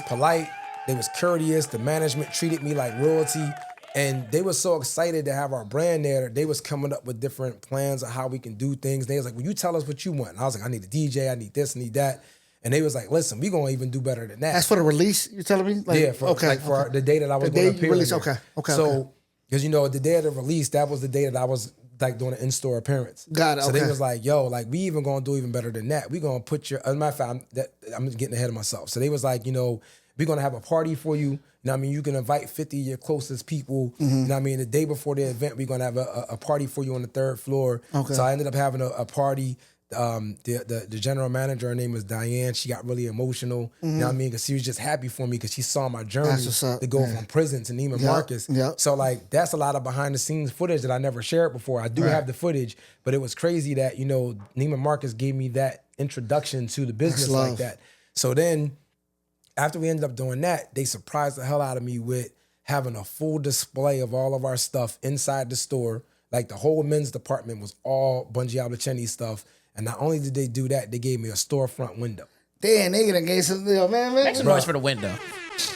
Speaker 4: polite, they was courteous, the management treated me like royalty, and they were so excited to have our brand there. They was coming up with different plans of how we can do things. They was like, well, you tell us what you want. And I was like, I need a DJ, I need this, I need that. And they was like, listen, we gonna even do better than that.
Speaker 1: That's for the release, you're telling me? Like,
Speaker 4: Yeah, for the day that I was
Speaker 1: The day
Speaker 4: going to
Speaker 1: you
Speaker 4: appear.
Speaker 1: release,
Speaker 4: in there.
Speaker 1: okay.
Speaker 4: So, because you know, the day of the release, that was the day that I was like doing an in-store appearance.
Speaker 1: Got it,
Speaker 4: So
Speaker 1: okay.
Speaker 4: they was like, yo, like we even gonna do even better than that. We gonna put your, as a matter of fact, I'm getting ahead of myself. So they was like, you know, we're gonna have a party for you. You know what I mean? You can invite 50 of your closest people. You know what I mean? The day before the event, we're gonna have a party for you on the 3rd floor.
Speaker 1: Okay.
Speaker 4: So I ended up having a party. The general manager, her name was Diane. She got really emotional. You know what I mean? Because she was just happy for me because she saw my journey
Speaker 1: That's what's up,
Speaker 4: to go
Speaker 1: man.
Speaker 4: from prison to Neiman
Speaker 1: Yep,
Speaker 4: Marcus.
Speaker 1: yep.
Speaker 4: So like that's a lot of behind the scenes footage that I never shared before. I do have the footage, but it was crazy that, you know, Neiman Marcus gave me that introduction to the business
Speaker 1: love.
Speaker 4: like that. So then after we ended up doing that, they surprised the hell out of me with having a full display of all of our stuff inside the store. Like the whole men's department was all Bungee stuff. And not only did they do that, they gave me a storefront window.
Speaker 1: Damn, they gonna get some, man.
Speaker 3: Make some noise for the window.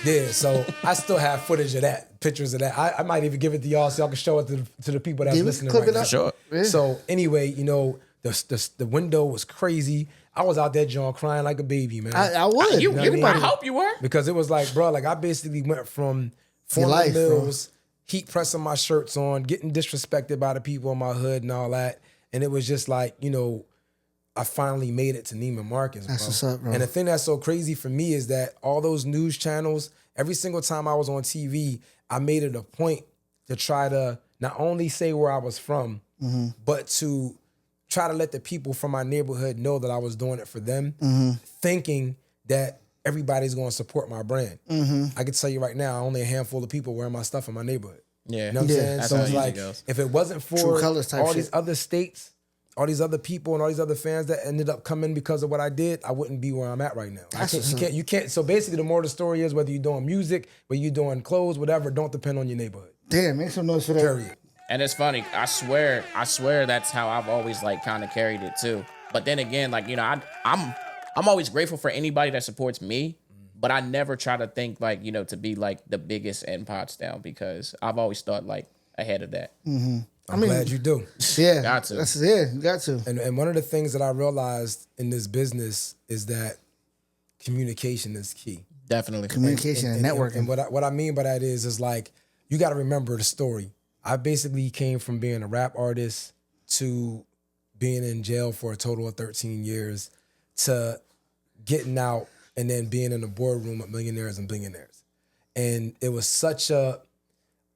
Speaker 4: Yeah, so I still have footage of that, pictures of that. I might even give it to y'all so y'all can show it to the people that's
Speaker 1: Yeah, we
Speaker 4: listening
Speaker 1: clip
Speaker 4: right
Speaker 1: it
Speaker 4: now.
Speaker 1: up.
Speaker 3: Sure.
Speaker 1: Yeah.
Speaker 4: So anyway, you know, the window was crazy. I was out there, John, crying like a baby, man.
Speaker 1: I would.
Speaker 3: You,
Speaker 4: know
Speaker 3: I
Speaker 4: what I mean?
Speaker 3: hope you were.
Speaker 4: Because it was like, bro, like I basically went from
Speaker 1: Your
Speaker 4: former
Speaker 1: life, bro.
Speaker 4: mills, heat pressing my shirts on, getting disrespected by the people in my hood and all that. And it was just like, you know, I finally made it to Neiman Marcus, bro.
Speaker 1: That's what's up, bro.
Speaker 4: And the thing that's so crazy for me is that all those news channels, every single time I was on TV, I made it a point to try to not only say where I was from, but to try to let the people from my neighborhood know that I was doing it for them, thinking that everybody's going to support my brand. I can tell you right now, only a handful of people wearing my stuff in my neighborhood.
Speaker 3: Yeah.
Speaker 4: You know what I'm saying?
Speaker 3: That's
Speaker 4: So
Speaker 3: how
Speaker 4: it's
Speaker 3: it usually
Speaker 4: like,
Speaker 3: goes.
Speaker 4: if it wasn't for
Speaker 1: True colors type
Speaker 4: all these
Speaker 1: shit.
Speaker 4: other states, all these other people and all these other fans that ended up coming because of what I did, I wouldn't be where I'm at right now. You can't. So basically, the moral of the story is whether you're doing music, whether you're doing clothes, whatever, don't depend on your neighborhood.
Speaker 1: Damn, make some noise for that.
Speaker 4: Period.
Speaker 3: And it's funny. I swear that's how I've always like kind of carried it too. But then again, like, you know, I'm always grateful for anybody that supports me. But I never try to think like, you know, to be like the biggest in Pottstown because I've always thought like ahead of that.
Speaker 4: I'm glad you do.
Speaker 1: Yeah,
Speaker 3: Got to.
Speaker 1: That's it. You got to.
Speaker 4: And one of the things that I realized in this business is that communication is key.
Speaker 3: Definitely.
Speaker 1: Communication and networking.
Speaker 4: And what I mean by that is like, you got to remember the story. I basically came from being a rap artist to being in jail for a total of 13 years to getting out and then being in the boardroom with millionaires and billionaires. And it was such a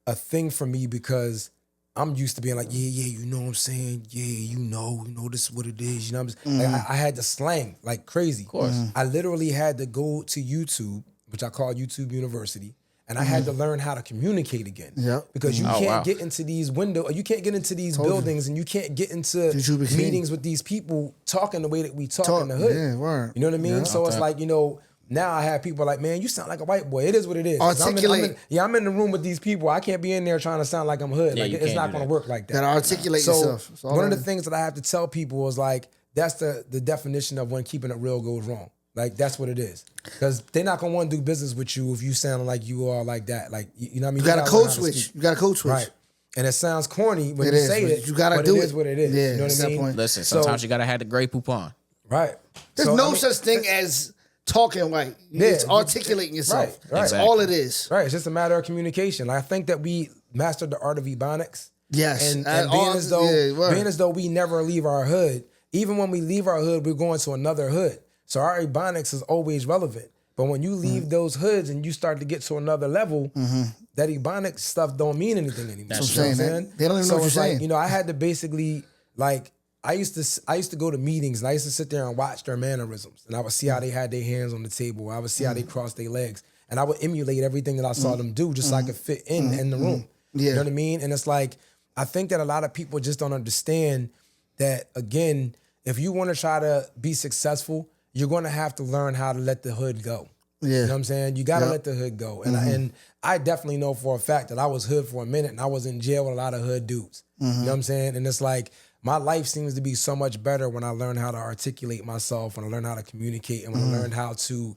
Speaker 4: thing for me because I'm used to being like, yeah, you know what I'm saying? Yeah, you know this is what it is. You know what I'm saying? Like, I had to slang like crazy. Of
Speaker 3: course.
Speaker 4: I literally had to go to YouTube, which I call YouTube University, and I had to learn how to communicate again.
Speaker 1: Yep.
Speaker 4: Because you
Speaker 3: Oh,
Speaker 4: can't
Speaker 3: wow.
Speaker 4: get into these you can't get into these buildings and you can't get into
Speaker 1: YouTube is king.
Speaker 4: meetings with these people talking the way that we talk in the hood.
Speaker 1: Yeah, word.
Speaker 4: You know what I mean?
Speaker 1: Yeah.
Speaker 4: So it's like, you know, now I have people like, man, you sound like a white boy. It is what it is. 'Cause
Speaker 1: Articulate.
Speaker 4: I'm in the room with these people. I can't be in there trying to sound like I'm hood.
Speaker 3: Yeah,
Speaker 4: Like
Speaker 3: you
Speaker 4: it's
Speaker 3: can't
Speaker 4: not
Speaker 3: do
Speaker 4: going to
Speaker 3: that.
Speaker 4: work like that.
Speaker 1: Gotta articulate
Speaker 4: So
Speaker 1: yourself. It's all
Speaker 4: one of the
Speaker 1: right.
Speaker 4: things that I have to tell people is like, that's the definition of when keeping it real goes wrong. Like that's what it is. Because they're not gonna want to do business with you if you sound like you are like that. Like you know what I mean?
Speaker 1: You got to
Speaker 4: gotta
Speaker 1: code
Speaker 4: learn how to
Speaker 1: switch.
Speaker 4: speak.
Speaker 1: You got to code switch.
Speaker 4: Right. And it sounds corny when
Speaker 1: It
Speaker 4: you
Speaker 1: is,
Speaker 4: say
Speaker 1: but
Speaker 4: it.
Speaker 1: you gotta
Speaker 4: but
Speaker 1: do
Speaker 4: it
Speaker 1: it.
Speaker 4: is what it is.
Speaker 1: Yeah,
Speaker 4: you know
Speaker 1: at
Speaker 4: what
Speaker 1: that
Speaker 4: I mean?
Speaker 1: point.
Speaker 3: Listen,
Speaker 4: So-
Speaker 3: sometimes you gotta have the Grey Poupon.
Speaker 4: Right.
Speaker 1: There's
Speaker 4: So,
Speaker 1: no
Speaker 4: I mean,
Speaker 1: such thing as talking right.
Speaker 4: Yeah,
Speaker 1: It's articulating yourself.
Speaker 4: right.
Speaker 1: That's all it is.
Speaker 4: Right. It's just a matter of communication. I think that we mastered the art of ebonics.
Speaker 1: Yes.
Speaker 4: And
Speaker 1: At
Speaker 4: being
Speaker 1: all-
Speaker 4: as though
Speaker 1: yeah, word.
Speaker 4: being as though we never leave our hood. Even when we leave our hood, we're going to another hood. So our ebonics is always relevant. But when you leave those hoods and you start to get to another level, that ebonics stuff don't mean anything anymore.
Speaker 3: That's
Speaker 4: You know what I'm
Speaker 1: true.
Speaker 4: saying?
Speaker 1: They don't even know what
Speaker 4: it's
Speaker 1: you're
Speaker 4: like,
Speaker 1: saying.
Speaker 4: you know, I had to basically like I used to go to meetings and I used to sit there and watch their mannerisms and I would see how they had their hands on the table. I would see how they crossed their legs and I would emulate everything that I saw them do just so I could fit in the room.
Speaker 1: Yeah.
Speaker 4: You know what I mean? And it's like, I think that a lot of people just don't understand that, again, if you want to try to be successful, you're going to have to learn how to let the hood go.
Speaker 1: Yeah.
Speaker 4: You know what I'm saying? You got to let the hood go. And I definitely know for a fact that I was hood for a minute and I was in jail with a lot of hood dudes. You know what I'm saying? And it's like, my life seems to be so much better when I learn how to articulate myself, when I learn how to communicate, and when I learn how to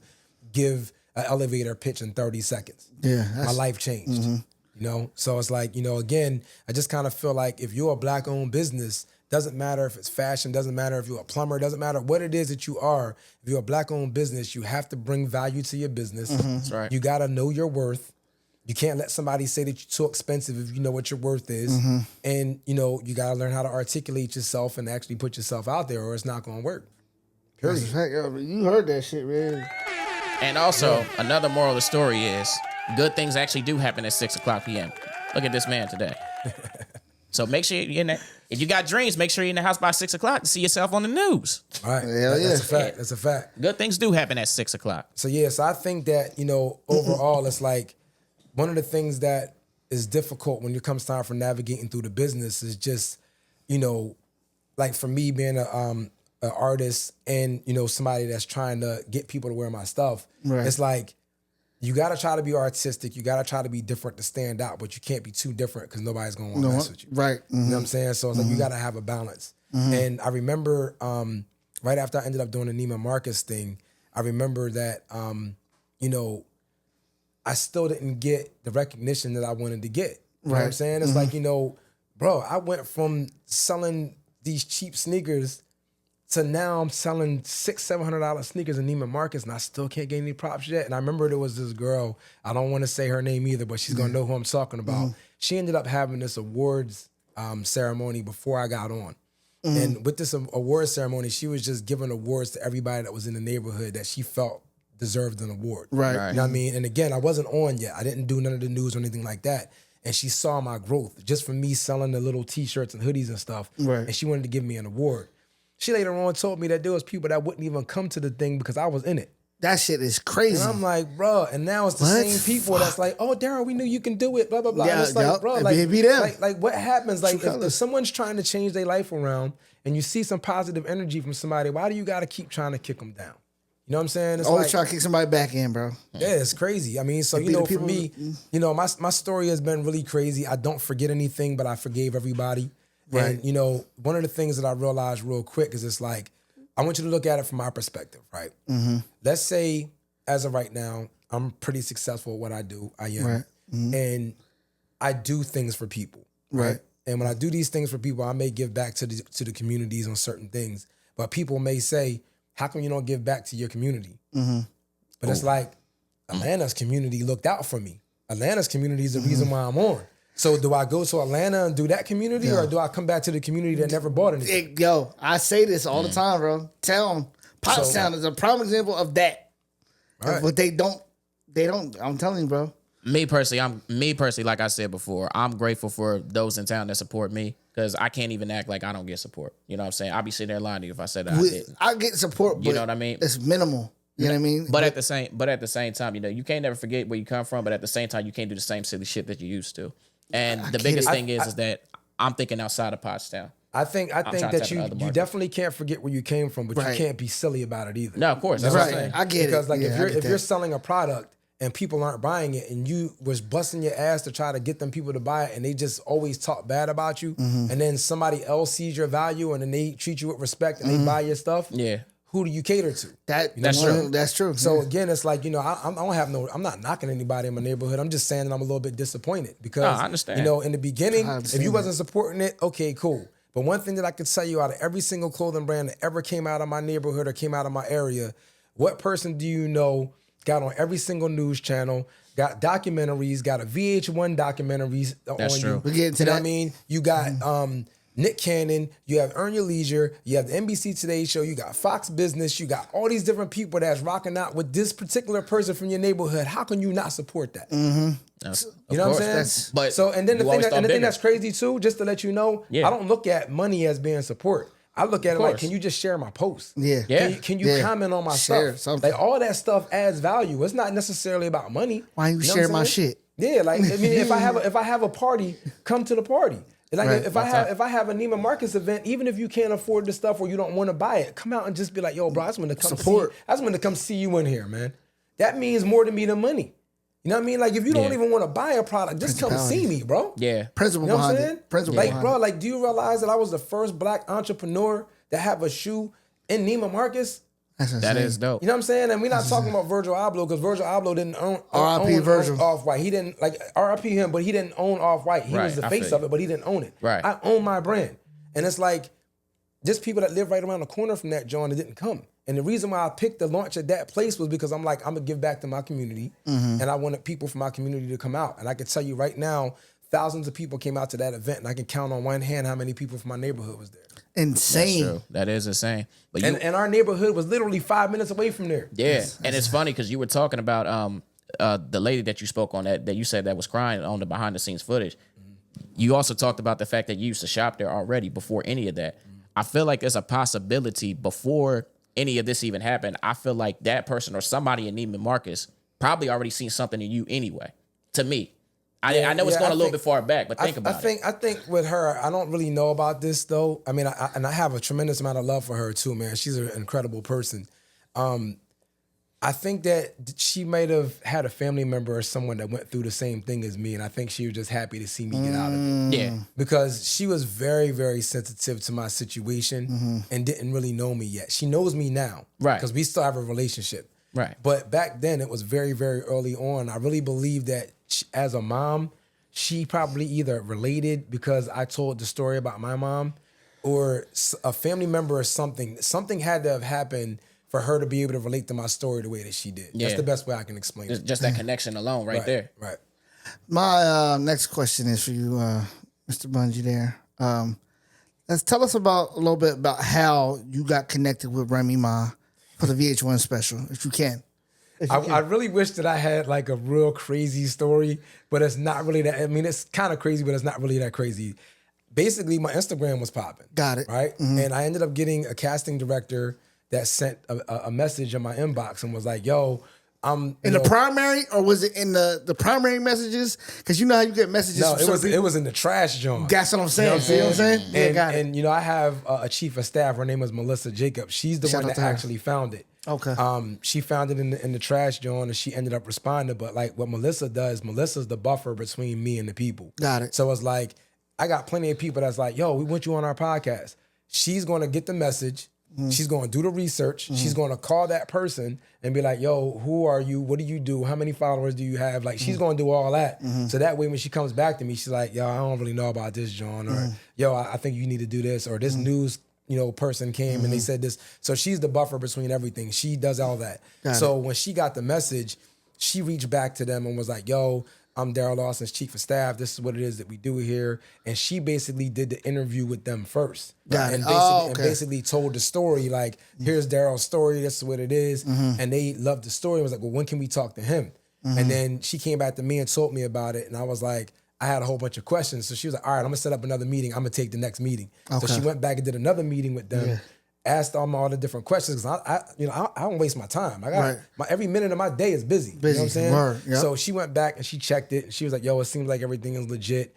Speaker 4: give an elevator pitch in 30 seconds.
Speaker 1: Yeah.
Speaker 4: My life changed. You know? So it's like, you know, again, I just kind of feel like if you're a black-owned business, doesn't matter if it's fashion, doesn't matter if you're a plumber, doesn't matter what it is that you are. If you're a black-owned business, you have to bring value to your business.
Speaker 3: That's right.
Speaker 4: You got to know your worth. You can't let somebody say that you're too expensive if you know what your worth is. And, you know, you got to learn how to articulate yourself and actually put yourself out there or it's not going to work. Period.
Speaker 1: That's a fact, yo. You heard that shit, man.
Speaker 3: And also, another moral of the story is good things actually do happen at 6 o'clock p.m. Look at this man today. So make sure you're in that. If you got dreams, make sure you're in the house by 6 o'clock to see yourself on the news.
Speaker 4: All right.
Speaker 1: Hell
Speaker 4: That's
Speaker 1: yeah.
Speaker 4: a fact. That's a fact.
Speaker 3: Good things do happen at 6 o'clock.
Speaker 4: So I think that, you know, overall, it's like one of the things that is difficult when it comes time for navigating through the business is just, you know, like for me being an artist and, you know, somebody that's trying to get people to wear my stuff.
Speaker 1: Right.
Speaker 4: It's like, you got to try to be artistic. You got to try to be different to stand out, but you can't be too different because nobody's going to want to mess with you.
Speaker 1: Right.
Speaker 4: You know what I'm saying? So it's like, you got to have a balance. And I remember right after I ended up doing the Neiman Marcus thing, I remember that, you know, I still didn't get the recognition that I wanted to get. You know what I'm saying? It's like, you know, bro, I went from selling these cheap sneakers to now I'm selling $600-700 sneakers in Neiman Marcus and I still can't get any props yet. And I remember there was this girl, I don't want to say her name either, but she's going to know who I'm talking about. She ended up having this awards ceremony before I got on. And with this award ceremony, she was just giving awards to everybody that was in the neighborhood that she felt deserved an award.
Speaker 1: Right.
Speaker 4: You know what I mean? And again, I wasn't on yet. I didn't do none of the news or anything like that. And she saw my growth just from me selling the little t-shirts and hoodies and stuff.
Speaker 1: Right.
Speaker 4: And she wanted to give me an award. She later on told me that there was people that wouldn't even come to the thing because I was in it.
Speaker 1: That shit is crazy.
Speaker 4: And I'm like, bro, and now it's the
Speaker 1: What?
Speaker 4: same people that's like, oh, Darrell, we knew you can do it, blah, blah, blah.
Speaker 1: Yeah,
Speaker 4: and it's like,
Speaker 1: yup.
Speaker 4: bro,
Speaker 1: It
Speaker 4: like,
Speaker 1: be them.
Speaker 4: like what happens? Like,
Speaker 1: True
Speaker 4: if
Speaker 1: colors.
Speaker 4: someone's trying to change their life around and you see some positive energy from somebody, why do you got to keep trying to kick them down? You know what I'm saying? It's
Speaker 1: Always
Speaker 4: like,
Speaker 1: try to kick somebody back in, bro.
Speaker 4: yeah, it's crazy. I mean, so,
Speaker 1: It
Speaker 4: you
Speaker 1: be the
Speaker 4: know, for
Speaker 1: people-
Speaker 4: me, you know, my story has been really crazy. I don't forget anything, but I forgave everybody.
Speaker 1: Right.
Speaker 4: And, you know, one of the things that I realized real quick is it's like, I want you to look at it from my perspective, right? Let's say, as of right now, I'm pretty successful at what I do. I am.
Speaker 1: Right.
Speaker 4: And I do things for people.
Speaker 1: Right.
Speaker 4: And when I do these things for people, I may give back to the communities on certain things. But people may say, how come you don't give back to your community? But it's like, Atlanta's community looked out for me. Atlanta's community is the reason why I'm on. So do I go to Atlanta and do that community or do I come back to the community that never bought anything?
Speaker 1: Yo, I say this all the time, bro. Town, Pottstown is a prime example of that.
Speaker 4: Right.
Speaker 1: But they don't. I'm telling you, bro.
Speaker 3: Me personally, like I said before, I'm grateful for those in town that support me because I can't even act like I don't get support. You know what I'm saying? I'd be sitting there lying to you if I said that I didn't.
Speaker 1: I get support, but
Speaker 3: You know what I mean?
Speaker 1: It's minimal. You know what I mean?
Speaker 3: But at the same time, you know, you can't never forget where you come from. But at the same time, you can't do the same silly shit that you used to. And the biggest thing is that I'm thinking outside of Pottstown.
Speaker 4: I think
Speaker 3: trying to
Speaker 4: that
Speaker 3: tap in
Speaker 4: you
Speaker 3: other markets.
Speaker 4: definitely can't forget where you came from, but
Speaker 1: Right.
Speaker 4: you can't be silly about it either.
Speaker 3: No, of course. That's
Speaker 4: You know
Speaker 3: what
Speaker 4: what
Speaker 3: I'm
Speaker 4: I'm
Speaker 3: saying.
Speaker 1: I get it.
Speaker 4: Because like
Speaker 1: Yeah, I get
Speaker 4: if you're
Speaker 1: that.
Speaker 4: selling a product and people aren't buying it and you was busting your ass to try to get them people to buy it and they just always talk bad about you and then somebody else sees your value and then they treat you with respect and they buy your stuff,
Speaker 3: Yeah.
Speaker 4: who do you cater to?
Speaker 3: That's true.
Speaker 1: That's true.
Speaker 4: So again, it's like, you know, I don't have I'm not knocking anybody in my neighborhood. I'm just saying that I'm a little bit disappointed because,
Speaker 3: No, I understand.
Speaker 4: you know, in the beginning,
Speaker 1: I
Speaker 4: if
Speaker 1: understand
Speaker 4: you
Speaker 1: that.
Speaker 4: wasn't supporting it, okay, cool. But one thing that I could tell you out of every single clothing brand that ever came out of my neighborhood or came out of my area, What person do you know got on every single news channel, got documentaries, got a VH1 documentaries
Speaker 3: That's
Speaker 4: on
Speaker 3: true.
Speaker 4: you?
Speaker 1: We're getting to
Speaker 4: You know
Speaker 1: that.
Speaker 4: what I mean? You got Nick Cannon, you have Earn Your Leisure, you have the NBC Today Show, you got Fox Business, you got all these different people that's rocking out with this particular person from your neighborhood. How can you not support that?
Speaker 3: Of
Speaker 4: You know what I'm
Speaker 3: course.
Speaker 4: saying?
Speaker 3: But
Speaker 4: so, and then the
Speaker 3: you
Speaker 4: thing,
Speaker 3: always thought bigger.
Speaker 4: that's crazy too, just to let you know,
Speaker 3: Yeah.
Speaker 4: I don't look at money as being support. I look at it like,
Speaker 3: course.
Speaker 4: can you just share my post?
Speaker 1: Yeah.
Speaker 3: Yeah.
Speaker 4: Can you
Speaker 1: Yeah.
Speaker 4: comment on my
Speaker 1: Share
Speaker 4: stuff?
Speaker 1: something.
Speaker 4: Like all that stuff adds value. It's not necessarily about money.
Speaker 1: Why you
Speaker 4: know
Speaker 1: share
Speaker 4: what I'm
Speaker 1: my
Speaker 4: saying?
Speaker 1: shit?
Speaker 4: Yeah, like I mean, if I have a party, come to the party. Like
Speaker 1: Right.
Speaker 4: if I have a Neiman Marcus event, even if you can't afford the stuff or you don't want to buy it, come out and just be like, yo, bro, I just want to come
Speaker 1: Support.
Speaker 4: I just want to come see you in here, man. That means more to me than money. You know what I mean? Like if you don't
Speaker 3: Yeah.
Speaker 4: even want to buy a product, just come see me, bro.
Speaker 3: Yeah.
Speaker 1: Principle
Speaker 4: You know what I'm
Speaker 1: behind
Speaker 4: saying?
Speaker 1: it. Principle
Speaker 4: Like,
Speaker 1: behind
Speaker 4: bro,
Speaker 1: it.
Speaker 4: like, do you realize that I was the first black entrepreneur to have a shoe in Neiman Marcus?
Speaker 1: That's
Speaker 3: That
Speaker 1: insane.
Speaker 3: is dope.
Speaker 4: You know what I'm saying? And we're not talking about Virgil Abloh because Virgil Abloh didn't
Speaker 1: R.I.P.
Speaker 4: own
Speaker 1: Virgil.
Speaker 4: Off-White. He didn't, like, R.I.P. him, but he didn't own Off-White. He
Speaker 3: Right,
Speaker 4: was the
Speaker 3: I
Speaker 4: face
Speaker 3: feel
Speaker 4: of
Speaker 3: you.
Speaker 4: it, but he didn't own it.
Speaker 3: Right.
Speaker 4: I own my brand. And it's like, just people that live right around the corner from that, John, that didn't come. And the reason why I picked the launch at that place was because I'm like, I'm going to give back to my community.
Speaker 1: Mm-hmm.
Speaker 4: And I wanted people from my community to come out. And I can tell you right now, thousands of people came out to that event. And I can count on one hand how many people from my neighborhood was there.
Speaker 3: That's
Speaker 1: Insane.
Speaker 3: true. That is insane. But you,
Speaker 4: And our neighborhood was literally 5 minutes away from there.
Speaker 3: yeah, and it's funny because you were talking about the lady that you spoke on that you said that was crying on the behind the scenes footage. You also talked about the fact that you used to shop there already before any of that. I feel like there's a possibility before any of this even happened. I feel like that person or somebody in Neiman Marcus probably already seen something in you anyway. To me, I know it's
Speaker 4: Yeah,
Speaker 3: going
Speaker 4: I
Speaker 3: a little
Speaker 4: think-
Speaker 3: bit far back, but think about it.
Speaker 4: I think with her, I don't really know about this though. I mean, I have a tremendous amount of love for her too, man. She's an incredible person. I think that she might have had a family member or someone that went through the same thing as me, and I think she was just happy to see me get out of it.
Speaker 3: Yeah,
Speaker 4: Because she was very, very sensitive to my situation and didn't really know me yet. She knows me now.
Speaker 3: Right.
Speaker 4: Because we still have a relationship.
Speaker 3: Right.
Speaker 4: But back then, it was very, very early on. I really believe that as a mom, she probably either related because I told the story about my mom or a family member or something. Something had to have happened for her to be able to relate to my story the way that she did.
Speaker 3: Yeah.
Speaker 4: That's the best way I can explain it.
Speaker 3: just that connection alone, right there.
Speaker 4: Right.
Speaker 1: My next question is for you, Mr. Bungee. There, let's tell us about a little bit about how you got connected with Remy Ma for the VH1 special, if you can.
Speaker 4: I really wish that I had like a real crazy story, but it's not really that. I mean, it's kind of crazy, but it's not really that crazy. Basically, my Instagram was popping.
Speaker 1: Got it.
Speaker 4: Right? And I ended up getting a casting director that sent a message in my inbox and was like, yo, I'm...
Speaker 1: In the primary, or was it in the primary messages? Because you know how you get messages
Speaker 4: No,
Speaker 1: from certain people.
Speaker 4: it was in the trash joint.
Speaker 1: That's what I'm saying.
Speaker 4: You know what I'm
Speaker 1: See what I'm saying?
Speaker 4: saying?
Speaker 1: Yeah,
Speaker 4: And,
Speaker 1: got it.
Speaker 4: and you know, I have a chief of staff. Her name is Melissa Jacobs. She's the
Speaker 1: Shout
Speaker 4: one
Speaker 1: out
Speaker 4: that
Speaker 1: to her.
Speaker 4: actually found it.
Speaker 1: Okay.
Speaker 4: She found it in the trash joint, and she ended up responding. But like what Melissa does, Melissa's the buffer between me and the people.
Speaker 1: Got it.
Speaker 4: So it's like I got plenty of people that's like, yo, we want you on our podcast. She's going to get the message. She's going to do the research. She's going to call that person and be like, yo, who are you? What do you do? How many followers do you have? Like, she's going to do all that. So that way, when she comes back to me, she's like, yo, I don't really know about this, John. Or, yo, I think you need to do this. Or this news, person came and they said this. So she's the buffer between everything. She does all that. So when she got the message, she reached back to them and was like, yo, I'm Darrell, Alston's chief of staff. This is what it is that we do here. And she basically did the interview with them first.
Speaker 1: Got it.
Speaker 4: And
Speaker 1: Oh, okay.
Speaker 4: basically told the story, like, here's Darrell's story, this is what it is. And they loved the story. I was like, well, when can we talk to him? And then she came back to me and told me about it. And I was like, I had a whole bunch of questions. So she was like, all right, I'm gonna set up another meeting. I'm gonna take the next meeting. So she went back and did another meeting with them, asked them all the different questions. Cause I don't waste my time. I got
Speaker 1: Right.
Speaker 4: every minute of my day is busy. You know what I'm saying?
Speaker 1: Word, yep.
Speaker 4: So she went back and she checked it. And she was like, yo, it seems like everything is legit.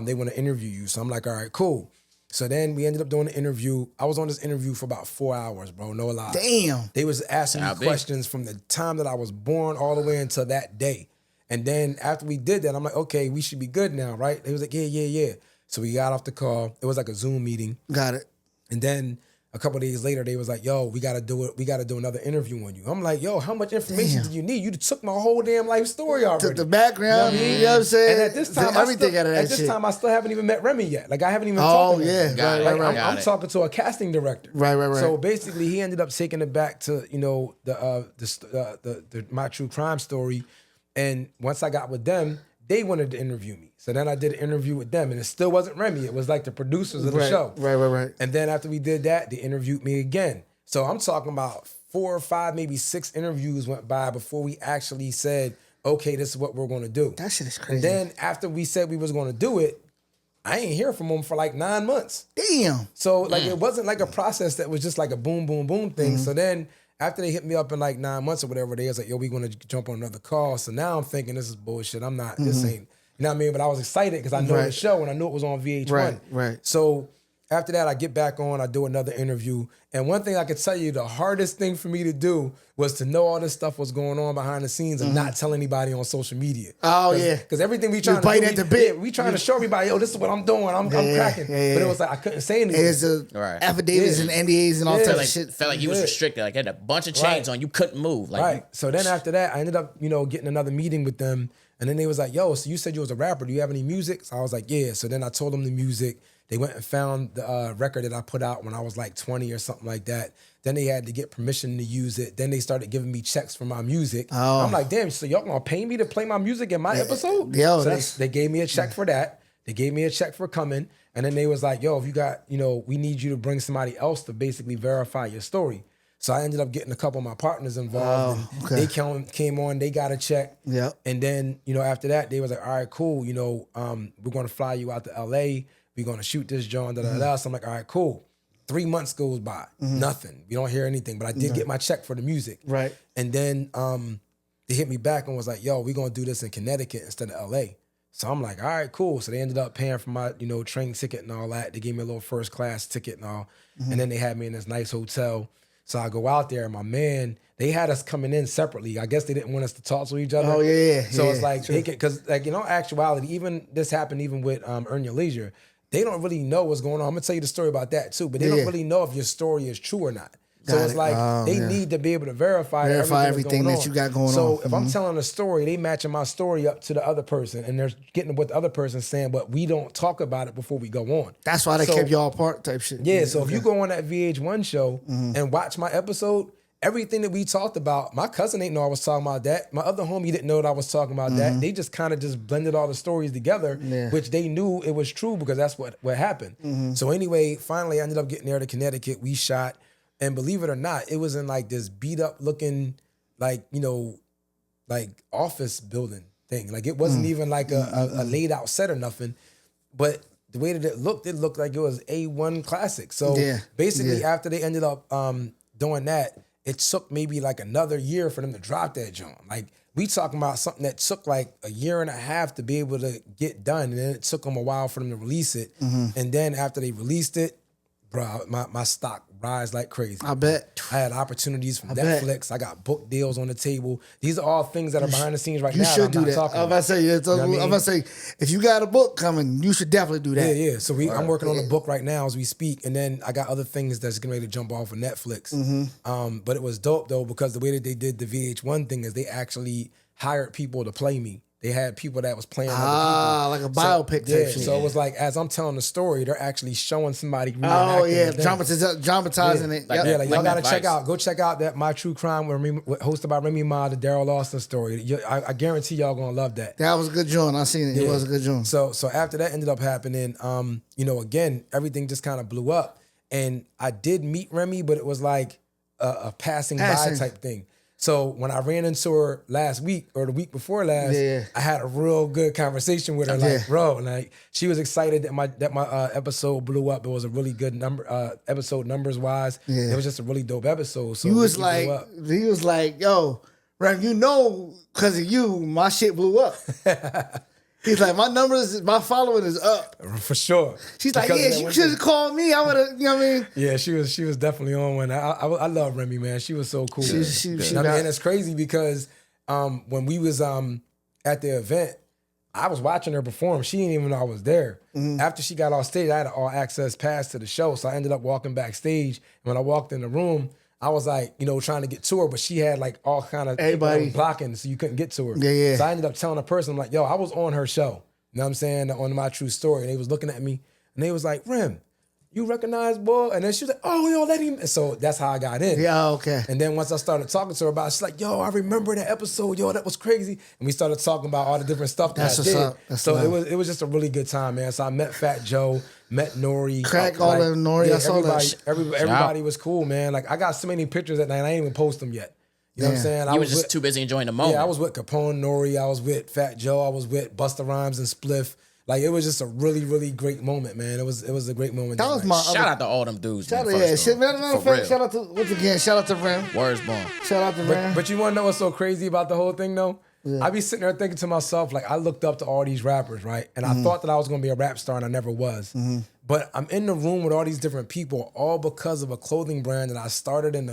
Speaker 4: They want to interview you. So I'm like, all right, cool. So then we ended up doing the interview. I was on this interview for about 4 hours, bro. No lie.
Speaker 1: Damn.
Speaker 4: They was asking me
Speaker 3: How big?
Speaker 4: questions from the time that I was born all the way until that day. And then after we did that, I'm like, okay, we should be good now, right? They was like, yeah. So we got off the call. It was like a Zoom meeting.
Speaker 1: Got it.
Speaker 4: And then a couple of days later, they was like, yo, we got to do it. We got to do another interview on you. I'm like, yo, how much information do you need? You took my whole damn life story already.
Speaker 1: Took the background, you know what I'm saying?
Speaker 4: And at this time,
Speaker 1: everything out of that
Speaker 4: at this
Speaker 1: shit.
Speaker 4: time, I still haven't even met Remy yet. Like, I haven't even talked to him. I'm talking to a casting director.
Speaker 1: Right.
Speaker 4: So basically, he ended up taking it back to, you know, the My True Crime story. And once I got with them, they wanted to interview me. So then I did an interview with them, and it still wasn't Remy. It was like the producers of the show.
Speaker 1: Right.
Speaker 4: And then after we did that, they interviewed me again. So I'm talking about 4 or 5, maybe 6 interviews went by before we actually said, okay, this is what we're going to do.
Speaker 1: That shit is crazy.
Speaker 4: And then after we said we was going to do it, I ain't hear from them for like 9 months.
Speaker 1: Damn.
Speaker 4: So like it wasn't like a process that was just like a boom, boom, boom thing. So then after they hit me up in like 9 months or whatever, they was like, yo, we going to jump on another call. So now I'm thinking this is bullshit. I'm not, this ain't, you know what I mean? But I was excited because I know the show and I knew it was on VH1.
Speaker 1: Right.
Speaker 4: So after that, I get back on, I do another interview. And one thing I could tell you, the hardest thing for me to do was to know all this stuff was going on behind the scenes and not tell anybody on social media.
Speaker 1: Oh, yeah.
Speaker 4: Because everything we trying to do, we trying to show everybody, yo, this is what I'm doing. I'm cracking. But it was like, I couldn't say anything.
Speaker 1: There's affidavits and NDAs and all types of shit.
Speaker 3: Felt like you was restricted. Like, had a bunch of chains on. You couldn't move. Like,
Speaker 4: So then after that, I ended up, you know, getting another meeting with them. And then they was like, yo, so you said you was a rapper. Do you have any music? So I was like, yeah. So then I told them the music. They went and found the record that I put out when I was like 20 or something like that. Then they had to get permission to use it. Then they started giving me checks for my music. Oh. I'm like, damn, so y'all gonna pay me to play my music in my episode?
Speaker 1: Yo,
Speaker 4: so they gave me a check for that. They gave me a check for coming. And then they was like, yo, if you got, you know, we need you to bring somebody else to basically verify your story. So I ended up getting a couple of my partners involved. They came on, they got a check.
Speaker 1: Yeah.
Speaker 4: And then, you know, after that, they was like, all right, cool. You know, we're going to fly you out to LA. We're going to shoot this joint, So I'm like, all right, cool. 3 months goes by, nothing. We don't hear anything, but I did get my check for the music.
Speaker 1: Right.
Speaker 4: And then they hit me back and was like, yo, we're going to do this in Connecticut instead of LA. So I'm like, all right, cool. So they ended up paying for my, you know, train ticket and all that. They gave me a little first class ticket and all. And then they had me in this nice hotel. So I go out there and my man, they had us coming in separately. I guess they didn't want us to talk to each other.
Speaker 1: Oh, yeah.
Speaker 4: So it's like, because like, you know, actuality, even this happened even with Earn Your Leisure. They don't really know what's going on. I'm going to tell you the story about that too, but they don't really know if your story is true or not. So it's like they need to be able to verify
Speaker 1: everything that you got going on.
Speaker 4: So if I'm telling a story, they matching my story up to the other person, and they're getting what the other person's saying, but we don't talk about it before we go on.
Speaker 1: That's why they kept y'all apart type shit.
Speaker 4: Yeah, so if you go on that VH1 show and watch my episode, everything that we talked about, my cousin ain't know I was talking about that. My other homie didn't know that I was talking about that. They just kind of just blended all the stories together, which they knew it was true because that's what happened. So anyway, finally I ended up getting there to Connecticut. We shot. And believe it or not, it was in like this beat up looking, like, you know, like office building thing. Like it wasn't even like a laid out set or nothing. But the way that it looked like it was A1 classic. So basically after they ended up doing that, it took maybe like another year for them to drop that joint. Like we talking about something that took like a year and a half to be able to get done. And then it took them a while for them to release it. And then after they released it, bro, my stock rise like crazy.
Speaker 1: I bet.
Speaker 4: I had opportunities from Netflix. I got book deals on the table. These are all things that are behind the scenes right now.
Speaker 1: You should do that. I'm about to say, if you got a book coming, you should definitely do that.
Speaker 4: Yeah. So I'm working on a book right now as we speak, and then I got other things that's getting ready to jump off of Netflix. But it was dope though because the way that they did the VH1 thing is they actually hired people to play me. They had people that was playing other people.
Speaker 1: Like a biopic type shit.
Speaker 4: So it was like, as I'm telling the story, they're actually showing somebody reenacting
Speaker 1: dramatizing it.
Speaker 4: Like y'all gotta check out that My True Crime hosted by Remy Ma, the Darrell Alston story. I guarantee y'all gonna love that.
Speaker 1: That was a good joint. I seen it. It was a good joint.
Speaker 4: So after that ended up happening, you know, again, everything just kind of blew up. And I did meet Remy, but it was like a passing by type thing. So when I ran into her last week or the week before last, I had a real good conversation with her. Like, bro, like she was excited that my episode blew up. It was a really good episode numbers wise. It was just a really dope episode. So
Speaker 1: he was like, yo, Ram, you know, because of you, my shit blew up. He's like, my following is up.
Speaker 4: For sure.
Speaker 1: She's like, you should have called me. I would have, you know what I mean?
Speaker 4: Yeah, she was definitely on one. I love Remy, man. She was so cool. And it's crazy because when we was at the event, I was watching her perform. She didn't even know I was there. After she got off stage, I had an all access pass to the show. So I ended up walking backstage. And when I walked in the room, I was like, trying to get to her, but she had like all kind of
Speaker 1: Everybody
Speaker 4: blocking, so you couldn't get to her.
Speaker 1: Yeah.
Speaker 4: So I ended up telling the person, I'm like, yo, I was on her show. You know what I'm saying? On My True Story. And they was looking at me and they was like, Rem, you recognize boy? And then she was like, oh, yo, let him. And so that's how I got in.
Speaker 1: Yeah, okay.
Speaker 4: And then once I started talking to her about it, she's like, yo, I remember that episode. Yo, that was crazy. And we started talking about all the different stuff that
Speaker 1: That's
Speaker 4: I
Speaker 1: what's
Speaker 4: did.
Speaker 1: up. That's
Speaker 4: so
Speaker 1: love.
Speaker 4: it was just a really good time, man. So I met Fat Joe, met Nori.
Speaker 1: Crack all of Nori. I saw that.
Speaker 4: Everybody was cool, man. Like I got so many pictures that night. I ain't even post them yet. You know what I'm saying?
Speaker 3: You was just too busy enjoying the moment.
Speaker 4: Yeah, I was with Capone, Nori. I was with Fat Joe. I was with Busta Rhymes and Spliff. Like it was just a really, really great moment, man. It was a great moment.
Speaker 1: That was my
Speaker 3: Shout out to all them dudes.
Speaker 1: Shout
Speaker 3: man,
Speaker 1: out,
Speaker 3: first
Speaker 1: yeah.
Speaker 3: off.
Speaker 1: Matter of
Speaker 3: For
Speaker 1: fact,
Speaker 3: real.
Speaker 1: shout out to once again. Shout out to Ram.
Speaker 3: Words born.
Speaker 1: Shout out to Ram.
Speaker 4: But you want to know what's so crazy about the whole thing, though? I be sitting there thinking to myself, like, I looked up to all these rappers, right? And I thought that I was going to be a rap star, and I never was. But I'm in the room with all these different people, all because of a clothing brand that I started in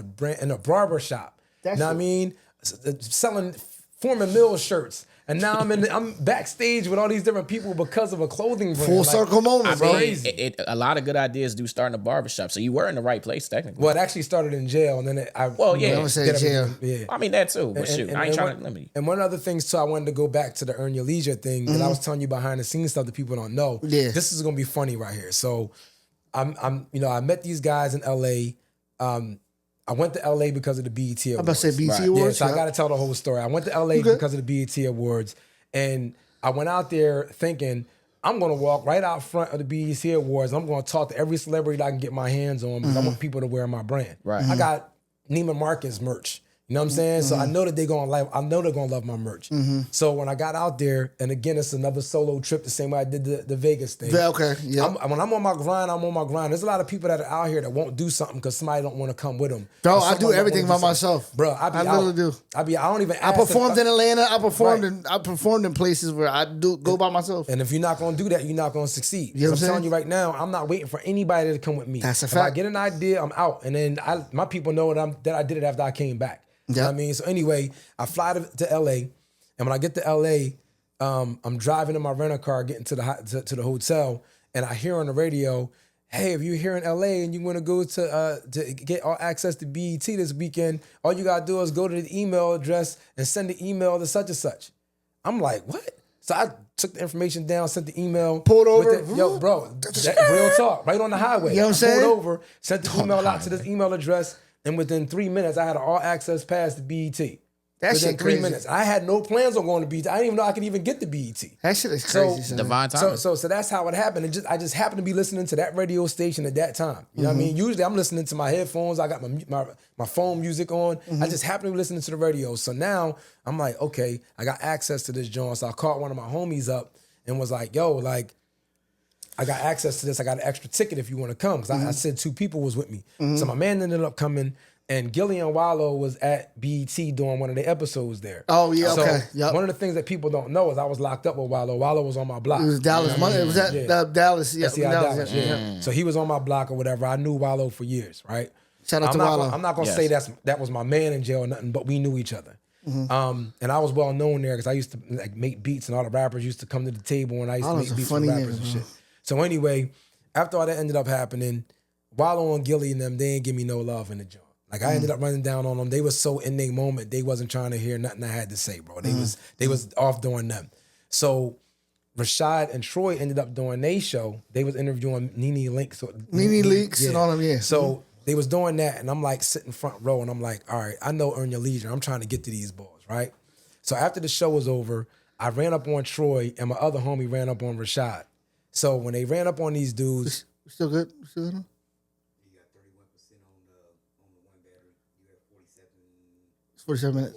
Speaker 4: a barber shop.
Speaker 1: That's
Speaker 4: Know what I mean? Selling Foreman Mills shirts. And now I'm backstage with all these different people because of a clothing brand.
Speaker 1: Full circle moment, bro.
Speaker 3: Crazy. A lot of good ideas do start in a barbershop, so you were in the right place technically.
Speaker 4: Well, it actually started in jail, and then
Speaker 1: I would say jail.
Speaker 4: Yeah.
Speaker 3: I mean that too, but shoot, I ain't trying to limit you.
Speaker 4: And one of the things too, I wanted to go back to the Earn Your Leisure thing that I was telling you behind the scenes stuff that people don't know.
Speaker 1: Yeah.
Speaker 4: This is gonna be funny right here. So, I met these guys in LA. I went to LA because of the BET Awards.
Speaker 1: I'm about to say BET
Speaker 4: Yeah,
Speaker 1: Awards.
Speaker 4: so I got to tell the whole story. I went to LA because of the BET Awards, and I went out there thinking I'm going to walk right out front of the BET Awards. I'm going to talk to every celebrity that I can get my hands on because I want people to wear my brand.
Speaker 3: Right.
Speaker 4: I got Neiman Marcus merch. You know what I'm saying? So I know that they're gonna like. I know they're gonna love my merch. So when I got out there, and again, it's another solo trip, the same way I did the Vegas thing.
Speaker 1: Okay, yeah.
Speaker 4: When I'm on my grind, I'm on my grind. There's a lot of people that are out here that won't do something because somebody don't want to come with them.
Speaker 1: Bro, I do everything by myself.
Speaker 4: Bro,
Speaker 1: I literally do.
Speaker 4: I don't even.
Speaker 1: I performed in Atlanta. I performed in places where I do go by myself.
Speaker 4: And if you're not gonna do that, you're not gonna succeed.
Speaker 1: You know what
Speaker 4: I'm
Speaker 1: I'm saying?
Speaker 4: telling you right now, I'm not waiting for anybody to come with me.
Speaker 1: That's a
Speaker 4: If I
Speaker 1: fact.
Speaker 4: get an idea, I'm out, and then my people know that I did it after I came back. You know what I mean? So anyway, I fly to LA, and when I get to LA, I'm driving in my rental car, getting to the hotel, and I hear on the radio, "Hey, if you're here in LA and you want to go to get all access to BET this weekend, all you gotta do is go to the email address and send the email to such and such." I'm like, "What?" So I took the information down, sent the email.
Speaker 1: Pulled over.
Speaker 4: Yo, bro, that real talk, right on the highway.
Speaker 1: You know what I'm saying?
Speaker 4: Pulled over, sent the email out to this email address, and within 3 minutes, I had an all-access pass to BET.
Speaker 1: That
Speaker 4: within
Speaker 1: shit
Speaker 4: 3
Speaker 1: crazy.
Speaker 4: minutes. I had no plans on going to BET. I didn't even know I could even get to BET.
Speaker 1: That shit is crazy. son.
Speaker 3: Divine timing.
Speaker 4: So that's how it happened. I just happened to be listening to that radio station at that time. You know what I mean? Usually I'm listening to my headphones. I got my phone music on. I just happened to be listening to the radio. So now I'm like, okay, I got access to this joint. So I called one of my homies up and was like, yo, like, I got access to this. I got an extra ticket if you want to come. Because I said 2 people was with me. So my man ended up coming. And Gilly and Wallow was at BET doing one of the episodes there.
Speaker 1: Oh, yeah,
Speaker 4: so
Speaker 1: okay. Yep.
Speaker 4: One of the things that people don't know is I was locked up with Wallow. Wallow was on my block.
Speaker 1: It was Dallas. It was at Dallas. Yeah,
Speaker 4: Dallas,
Speaker 1: yeah.
Speaker 4: yeah. So he was on my block or whatever. I knew Wallow for years, right?
Speaker 1: Shout out to Wallow.
Speaker 4: I'm not gonna say that was my man in jail or nothing, but we knew each other. And I was well known there because I used to like make beats, and all the rappers used to come to the table, and I used to
Speaker 1: Wallow's
Speaker 4: make
Speaker 1: a
Speaker 4: beats for
Speaker 1: funny
Speaker 4: rappers
Speaker 1: nigga,
Speaker 4: and
Speaker 1: bro.
Speaker 4: shit. So anyway, after all that ended up happening, Wallow and Gilly and them, they didn't give me no love in the joint. Like I ended up running down on them. They was so in their moment, they wasn't trying to hear nothing I had to say, bro. They was off doing them. So Rashad and Troy ended up doing their show. They was interviewing Nene Leakes.
Speaker 1: Nene Leakes and all them, yeah.
Speaker 4: So they was doing that, and I'm like sitting front row, and I'm like, all right, I know Earn Your Leisure. I'm trying to get to these boys, right? So after the show was over, I ran up on Troy, and my other homie ran up on Rashad. So when they ran up on these dudes,
Speaker 1: Still good? Still good?
Speaker 5: You got 31% on the one battery. You have
Speaker 1: It's 47 minutes.
Speaker 5: 48 minutes.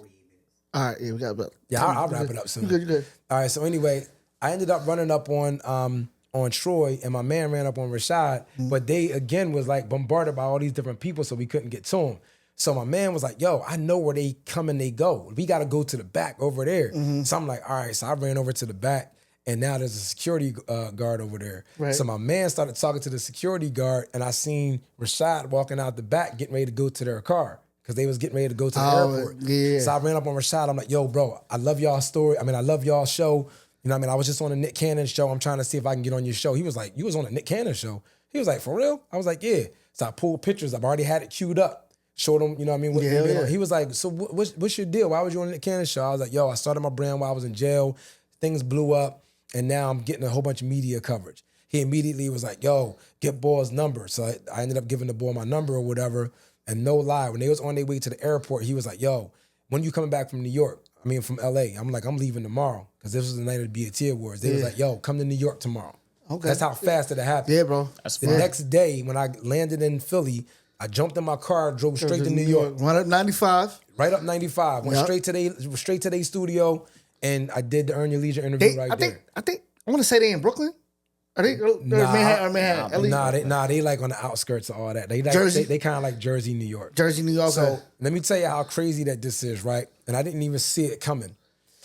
Speaker 1: All right, yeah, we got about.
Speaker 4: yeah, I'll wrap it up soon.
Speaker 1: You good, you good.
Speaker 4: All right, so anyway, I ended up running up on Troy, and my man ran up on Rashad, but they again was like bombarded by all these different people, so we couldn't get to him. So my man was like, yo, I know where they come and they go. We got to go to the back over there. So I'm like, all right. So I ran over to the back, and now there's a security guard over there.
Speaker 1: Right.
Speaker 4: So my man started talking to the security guard, and I seen Rashad walking out the back getting ready to go to their car because they was getting ready to go to the airport.
Speaker 1: Yeah.
Speaker 4: So I ran up on Rashad. I'm like, yo, bro, I love y'all story. I mean, I love y'all show. You know what I mean? I was just on a Nick Cannon show. I'm trying to see if I can get on your show. He was like, you was on a Nick Cannon show? He was like, for real? I was like, yeah. So I pulled pictures. I've already had it queued up. Showed him, you know what I mean? What
Speaker 1: Yeah,
Speaker 4: he,
Speaker 1: yeah.
Speaker 4: he was like, so what's your deal? Why was you on the Nick Cannon show? I was like, yo, I started my brand while I was in jail. Things blew up. And now I'm getting a whole bunch of media coverage. He immediately was like, yo, get Boy's number. So I ended up giving the boy my number or whatever. And no lie, when they was on their way to the airport, he was like, yo, when you coming back from New York? I mean, from LA. I'm like, I'm leaving tomorrow. Because this was the night of the BET Awards. They was like, yo, come to New York tomorrow.
Speaker 1: Okay.
Speaker 4: That's how fast it happened.
Speaker 1: Yeah, bro.
Speaker 3: That's
Speaker 4: The
Speaker 3: fine.
Speaker 4: next day, when I landed in Philly, I jumped in my car, drove straight to New York.
Speaker 1: Run up 95.
Speaker 4: Right up 95. Went
Speaker 1: Yep.
Speaker 4: straight to their studio, and I did the Earn Your Leisure interview
Speaker 1: I
Speaker 4: there.
Speaker 1: think I want to say they in Brooklyn. Are they Manhattan? At least
Speaker 4: They like on the outskirts of all that. They like
Speaker 1: Jersey?
Speaker 4: they kind of like Jersey, New York.
Speaker 1: Jersey, New York.
Speaker 4: So let me tell you how crazy that this is, right? And I didn't even see it coming.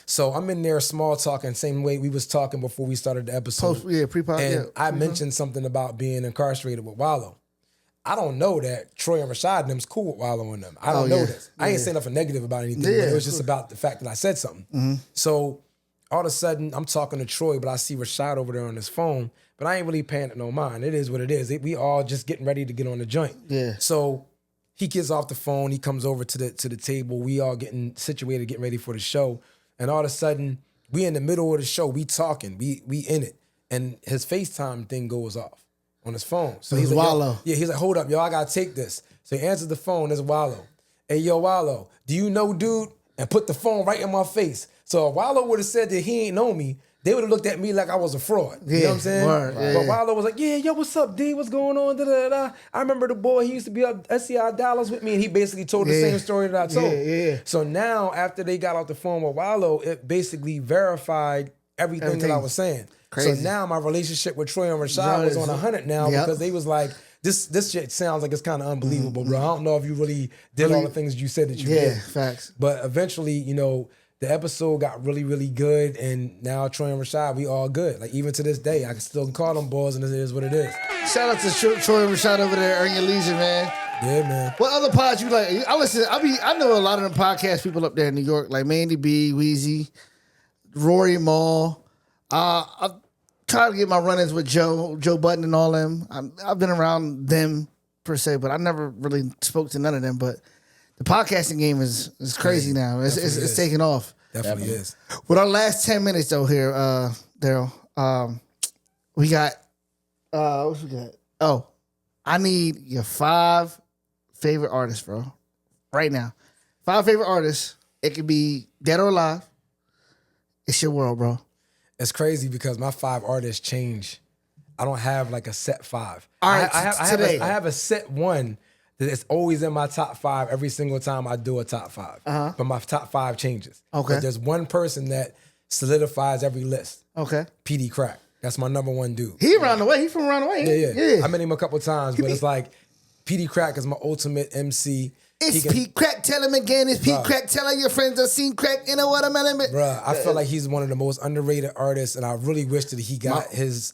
Speaker 4: So I'm in there small talking, same way we was talking before we started the episode.
Speaker 1: pre-pod.
Speaker 4: And
Speaker 1: Yeah.
Speaker 4: I mentioned something about being incarcerated with Wallow. I don't know that Troy and Rashad and them's cool with Wallow and them. I don't know
Speaker 1: yeah.
Speaker 4: this. I ain't saying nothing negative about anything,
Speaker 1: Yeah,
Speaker 4: but it was
Speaker 1: of
Speaker 4: just about the fact that I said something. So all of a sudden, I'm talking to Troy, but I see Rashad over there on his phone, but I ain't really paying it no mind. It is what it is. We all just getting ready to get on the joint.
Speaker 1: Yeah.
Speaker 4: So he gets off the phone. He comes over to the table. We all getting situated, getting ready for the show. And all of a sudden, we in the middle of the show. We talking. We in it. And his FaceTime thing goes off on his phone. So
Speaker 1: It was
Speaker 4: he's like,
Speaker 1: Wallow.
Speaker 4: yeah, he's like, hold up, yo, I gotta take this. So he answers the phone. It's Wallow. Hey, yo, Wallow, do you know dude? And put the phone right in my face. So if Wallow would have said that he ain't know me, they would have looked at me like I was a fraud. You know what I'm saying?
Speaker 1: word. Yeah,
Speaker 4: But
Speaker 1: yeah.
Speaker 4: Wallow was like, yeah, yo, what's up, D? What's going on? Da, da, da. I remember the boy, he used to be up SCI Dallas with me, and he basically told the
Speaker 1: Yeah.
Speaker 4: same story that I told.
Speaker 1: Yeah.
Speaker 4: So now, after they got off the phone with Wallow, it basically verified everything that I was saying.
Speaker 1: Crazy.
Speaker 4: So now my relationship with Troy and Rashad was on 100 now
Speaker 1: Yep.
Speaker 4: because they was like, this shit sounds like it's kind of unbelievable, bro. I don't know if you really did all the things you said that you
Speaker 1: Yeah,
Speaker 4: did.
Speaker 1: facts.
Speaker 4: But eventually, you know, the episode got really, really good, and now Troy and Rashad, we all good. Like even to this day, I can still call them boys, and it is what it is.
Speaker 1: Shout out to Troy and Rashad over there, Earn Your Leisure, man.
Speaker 4: Yeah, man.
Speaker 1: What other pods you like? I know a lot of them podcast people up there in New York, like Mandy B, Weezy, Rory Mall. I've tried to get my run-ins with Joe Button and all them. I've been around them per se, but I never really spoke to none of them. But the podcasting game is crazy now. It's
Speaker 4: is.
Speaker 1: taking off.
Speaker 4: Definitely is.
Speaker 1: With our last 10 minutes though here, Darrell, we got what we got? Oh, I need your 5 favorite artists, bro. Right now. 5 favorite artists. It could be dead or alive. It's your world, bro.
Speaker 4: It's crazy because my 5 artists change. I don't have like a set 5.
Speaker 1: All right,
Speaker 4: I
Speaker 1: today.
Speaker 4: have a set 1 that is always in my top 5 every single time I do a top 5. But my top 5 changes.
Speaker 1: Okay.
Speaker 4: But there's one person that solidifies every list.
Speaker 1: Okay.
Speaker 4: PD Crack. That's my number 1 dude.
Speaker 1: He around the way. He from around the way.
Speaker 4: Yeah. I met him a couple times, but it's like PD Crack is my ultimate MC.
Speaker 1: It's Pete Crack. Tell him again. It's Pete Crack. Tell all your friends I've seen Crack in a watermelon.
Speaker 4: Bruh, I feel like he's one of the most underrated artists, and I really wish that he got his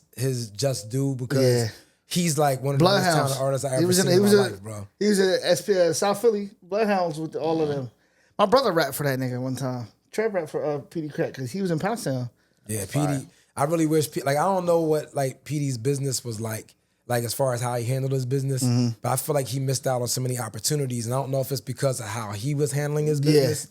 Speaker 4: just due because he's like one of the most
Speaker 1: Bloodhounds.
Speaker 4: talented artists I ever seen in my life, bro.
Speaker 1: He was at SPS South Philly Bloodhounds with all of them. My brother rapped for that nigga one time. Trap rapped for PD Crack because he was in Poundstown.
Speaker 4: Yeah, PD. I really wish, I don't know what like PD's business was like as far as how he handled his business, but I feel like he missed out on so many opportunities, and I don't know if it's because of how he was handling his business,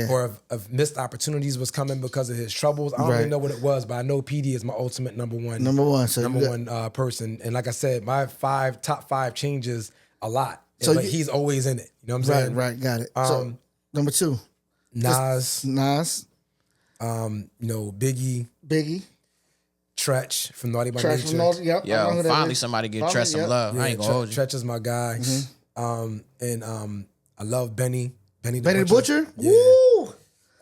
Speaker 4: or if missed opportunities was coming because of his troubles. I don't really know what it was, but I know PD is my ultimate number one.
Speaker 1: So
Speaker 4: number one person, and like I said, my top 5 changes a lot,
Speaker 1: So
Speaker 4: but he's always in it. You know what I'm saying?
Speaker 1: Right, got it. So number 2,
Speaker 4: Nas,
Speaker 1: you
Speaker 4: know, Biggie, Tretch from Naughty by
Speaker 1: Trash
Speaker 4: Nature.
Speaker 1: from Naughty. Yep. I know
Speaker 3: Yo,
Speaker 1: who that
Speaker 3: finally
Speaker 1: is.
Speaker 3: somebody give
Speaker 1: Finally,
Speaker 3: Tress some
Speaker 1: yep.
Speaker 3: love. I ain't gonna hold you.
Speaker 4: Tretch is my guy. And I love Benny. Benny
Speaker 1: Benny the Butcher.
Speaker 4: Yeah.
Speaker 1: Woo!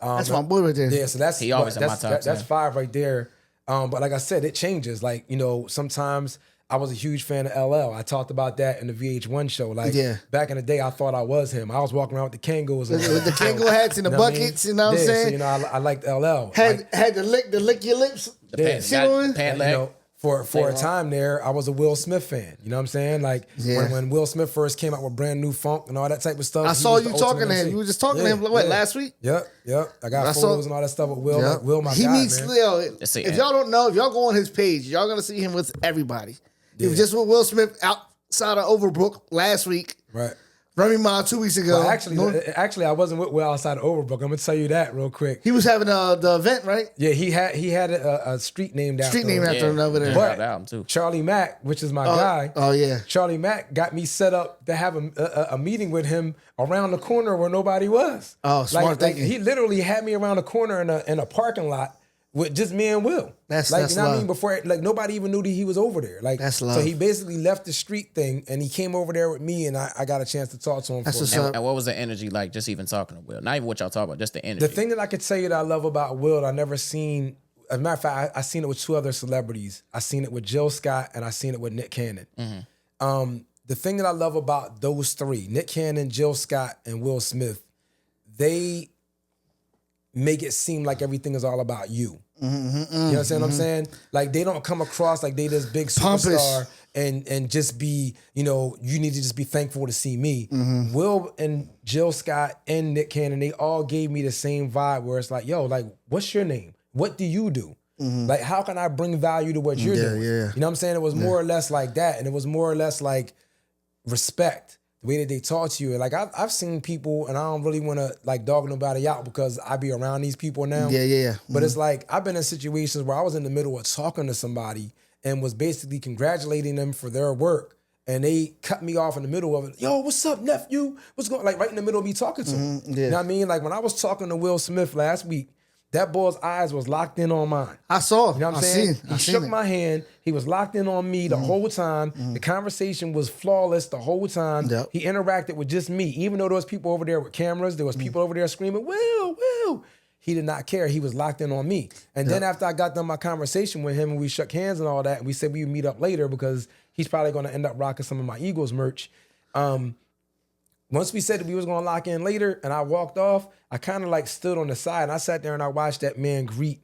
Speaker 1: That's my boy right there.
Speaker 4: Yeah, so that's
Speaker 3: He always in my top 10.
Speaker 4: That's 5 right there. But like I said, it changes. Like, you know, sometimes I was a huge fan of LL. I talked about that in the VH1 show. Like, back in the day, I thought I was him. I was walking around with the Kangos.
Speaker 1: With the Kango hats and the
Speaker 4: You know what I
Speaker 1: buckets,
Speaker 4: mean?
Speaker 1: you know what I'm
Speaker 4: Yeah,
Speaker 1: saying?
Speaker 4: So, you know, I liked LL.
Speaker 1: Had to lick your lips.
Speaker 3: The pant,
Speaker 1: See what I mean?
Speaker 3: pant
Speaker 4: You
Speaker 3: leg.
Speaker 4: know, for a time there, I was a Will Smith fan. You know what I'm saying? Like when Will Smith first came out with Brand New Funk and all that type of stuff.
Speaker 1: I saw you talking to him. You were just talking to him last week?
Speaker 4: Yep. I got photos and all that stuff with Will. Like, Will, my guy,
Speaker 1: meets
Speaker 4: man.
Speaker 1: Leo. If y'all don't know, if y'all go on his page, y'all gonna see him with everybody. He was just with Will Smith outside of Overbrook last week.
Speaker 4: Right.
Speaker 1: Remy Ma 2 weeks ago.
Speaker 4: Well, actually, I wasn't with Will outside of Overbrook. I'm gonna tell you that real quick.
Speaker 1: He was having the event, right?
Speaker 4: Yeah, he had a street named after him.
Speaker 1: Over there.
Speaker 4: But Charlie Mack, which is my guy.
Speaker 1: Oh yeah.
Speaker 4: Charlie Mack got me set up to have a meeting with him around the corner where nobody was.
Speaker 1: Oh, smart thinking.
Speaker 4: He literally had me around the corner in a parking lot with just me and Will.
Speaker 1: That's
Speaker 4: you know
Speaker 1: love.
Speaker 4: what I mean? Before, like, nobody even knew that he was over there. Like,
Speaker 1: that's love.
Speaker 4: So he basically left the street thing and he came over there with me and I got a chance to talk to him.
Speaker 3: And what was the energy like just even talking to Will? Not even what y'all talk about, just the energy.
Speaker 4: The thing that I could tell you that I love about Will, I never seen, as a matter of fact, I seen it with 2 other celebrities. I seen it with Jill Scott and I seen it with Nick Cannon. The thing that I love about those 3, Nick Cannon, Jill Scott, and Will Smith, they make it seem like everything is all about you. You know what I'm saying? Like, they don't come across like they this big superstar and just be, you need to just be thankful to see me. Will and Jill Scott and Nick Cannon, they all gave me the same vibe where it's like, yo, like, what's your name? What do you do? Like, how can I bring value to what you're doing? You know what I'm saying? It was more or less like that. And it was more or less like respect. The way that they talk to you. Like, I've seen people, and I don't really want to, like, dog nobody out because I be around these people now. But it's like, I've been in situations where I was in the middle of talking to somebody and was basically congratulating them for their work. And they cut me off in the middle of it. Yo, what's up, nephew? What's going on? Like, right in the middle of me talking to him. You know what I mean? Like, when I was talking to Will Smith last week, that boy's eyes was locked in on mine.
Speaker 1: I saw.
Speaker 4: You know what I'm saying? He shook my hand. He was locked in on me the whole time. The conversation was flawless the whole time. He interacted with just me. Even though there was people over there with cameras, there was people over there screaming, Will. He did not care. He was locked in on me. And then after I got done my conversation with him and we shook hands and all that, and we said we would meet up later because he's probably going to end up rocking some of my Eagles merch. Once we said that we was gonna lock in later and I walked off, I kind of like stood on the side and I sat there and I watched that man greet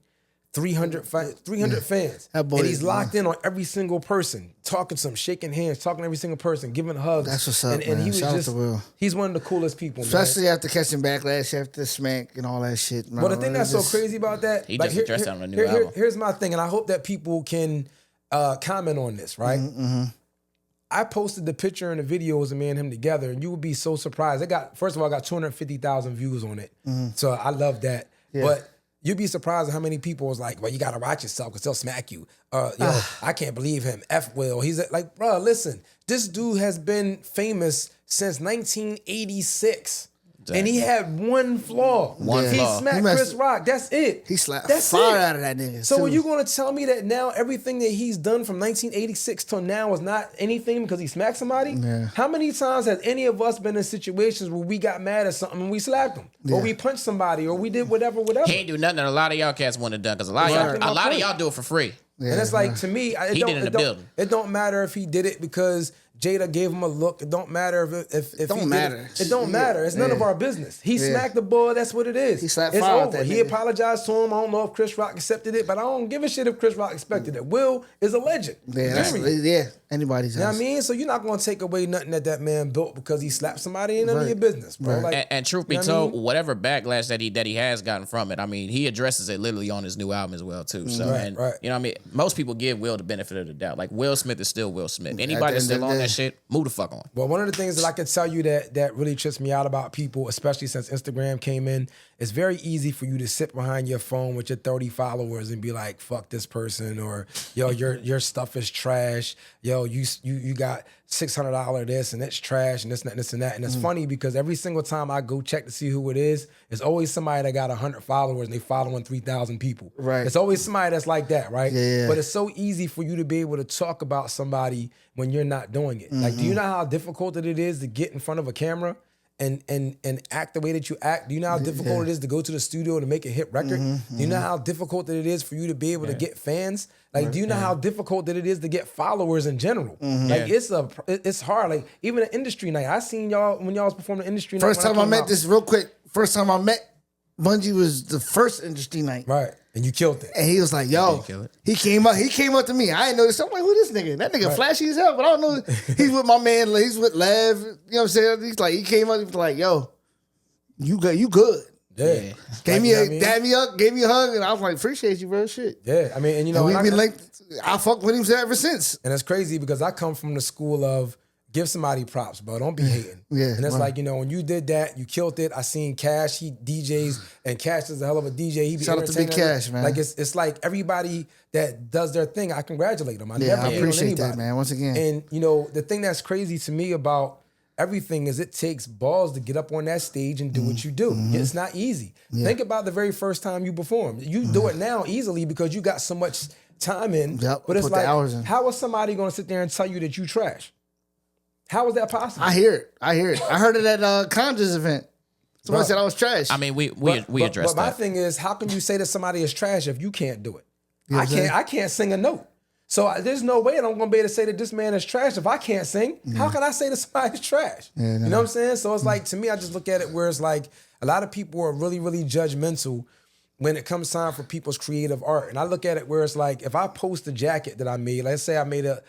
Speaker 4: 300 fans. And he's locked in on every single person, talking to them, shaking hands, talking to every single person, giving hugs.
Speaker 1: That's what's up,
Speaker 4: and
Speaker 1: man.
Speaker 4: he was
Speaker 1: Shout out to Will.
Speaker 4: He's one of the coolest people,
Speaker 1: especially after catching backlash after the smack and all that shit.
Speaker 4: Well, the thing that's so crazy about that,
Speaker 3: he just addressed that on a new album.
Speaker 4: Here's my thing, and I hope that people can comment on this, right? I posted the picture and the videos of me and him together, and you would be so surprised. First of all, I got 250,000 views on it. So I love that. But you'd be surprised at how many people was like, well, you got to watch yourself because they'll smack you. Yo, I can't believe him. F Will. He's like, bro, listen, this dude has been famous since 1986. Exactly. And he had one flaw. He smacked Chris Rock. That's it.
Speaker 1: He slapped fire out of that nigga.
Speaker 4: So are you going to tell me that now everything that he's done from 1986 till now is not anything because he smacked somebody?
Speaker 1: Yeah.
Speaker 4: How many times has any of us been in situations where we got mad at something and we slapped him? Or we punched somebody or we did whatever.
Speaker 3: He ain't do nothing that a lot of y'all cats want to do because a lot of y'all do it for free.
Speaker 4: Yeah, and it's like, to me, it don't matter if he did it because Jada gave him a look. It don't matter if
Speaker 1: it don't matter.
Speaker 4: It don't matter. It's none of our business. He smacked the boy. That's what it is.
Speaker 1: He slapped
Speaker 4: it's
Speaker 1: fire
Speaker 4: over. He apologized to him. I don't know if Chris Rock accepted it, but I don't give a shit if Chris Rock expected it. Will is a legend.
Speaker 1: Anybody's.
Speaker 4: You know what I mean? So you're not going to take away nothing that man built because he slapped somebody. Ain't none of your business, bro. Like,
Speaker 3: and truth be told, whatever backlash that he has gotten from it, I mean, he addresses it literally on his new album as well too. So, you know what I mean? Most people give Will the benefit of the doubt. Like, Will Smith is still Will Smith. Anybody that's still on that shit, move the fuck on.
Speaker 4: Well, one of the things that I can tell you that really trips me out about people, especially since Instagram came in, it's very easy for you to sit behind your phone with your 30 followers and be like, fuck this person, or yo, your stuff is trash. Yo, you got $600 this and it's trash and this and that and this and that. And it's funny because every single time I go check to see who it is, it's always somebody that got 100 followers and they following 3,000 people.
Speaker 1: Right.
Speaker 4: It's always somebody that's like that, right?
Speaker 1: Yeah.
Speaker 4: But it's so easy for you to be able to talk about somebody when you're not doing it. Like, do you know how difficult it is to get in front of a camera and act the way that you act? Do you know how difficult it is to go to the studio to make a hit record? Do you know how difficult that it is for you to be able to get fans? Like, do you know how difficult that it is to get followers in general? Like, it's hard. Like, even an industry night. I seen y'all when y'all was performing industry night.
Speaker 1: First time I met Bungee was the first industry night.
Speaker 4: Right. And you killed it.
Speaker 1: And he was like, yo,
Speaker 3: kill it.
Speaker 1: he came up to me. I didn't know this. I'm like, who this nigga? That nigga flashy as hell, but I don't know. He's with my man, he's with Lev. You know what I'm saying? He's like, he came up, he was like, yo, you good.
Speaker 4: Yeah.
Speaker 1: Gave
Speaker 4: Like,
Speaker 1: me
Speaker 4: you know
Speaker 1: a
Speaker 4: what I mean?
Speaker 1: dab me up, gave me a hug, and I was like, appreciate you, bro. Shit.
Speaker 4: Yeah. I mean, and you know,
Speaker 1: And
Speaker 4: and
Speaker 1: we've been linked. I fucked with him ever since.
Speaker 4: and it's crazy because I come from the school of give somebody props, bro. Don't be hating.
Speaker 1: Yeah,
Speaker 4: And it's
Speaker 1: right.
Speaker 4: like, you know, when you did that, you killed it. I seen Cash, he DJs, and Cash is a hell of a DJ. He be
Speaker 1: Shout out to Big
Speaker 4: entertaining.
Speaker 1: Cash, man.
Speaker 4: Like it's like everybody that does their thing, I congratulate them. I
Speaker 1: Yeah,
Speaker 4: never
Speaker 1: I
Speaker 4: hate on
Speaker 1: appreciate that,
Speaker 4: anybody.
Speaker 1: man. Once again.
Speaker 4: And you know, the thing that's crazy to me about everything is it takes balls to get up on that stage and do what you do. It's not easy. Think about the very first time you performed. You do it now easily because you got so much time in.
Speaker 1: Yep,
Speaker 4: But it's
Speaker 1: put the
Speaker 4: like,
Speaker 1: hours in.
Speaker 4: how is somebody going to sit there and tell you that you trash? How is that possible?
Speaker 1: I hear it. I heard it at Conjur's event. Somebody
Speaker 4: Bro.
Speaker 1: said I was trash.
Speaker 3: I mean, we
Speaker 4: But
Speaker 3: addressed
Speaker 4: my
Speaker 3: that.
Speaker 4: thing is, how can you say that somebody is trash if you can't do it?
Speaker 1: You know what I'm saying?
Speaker 4: I can't sing a note. So there's no way that I'm going to be able to say that this man is trash if I can't sing. How can I say that somebody's trash? You know what I'm saying? So it's like, to me, I just look at it where it's like a lot of people are really, really judgmental when it comes time for people's creative art. And I look at it where it's like, if I post a jacket that I made, let's say I made a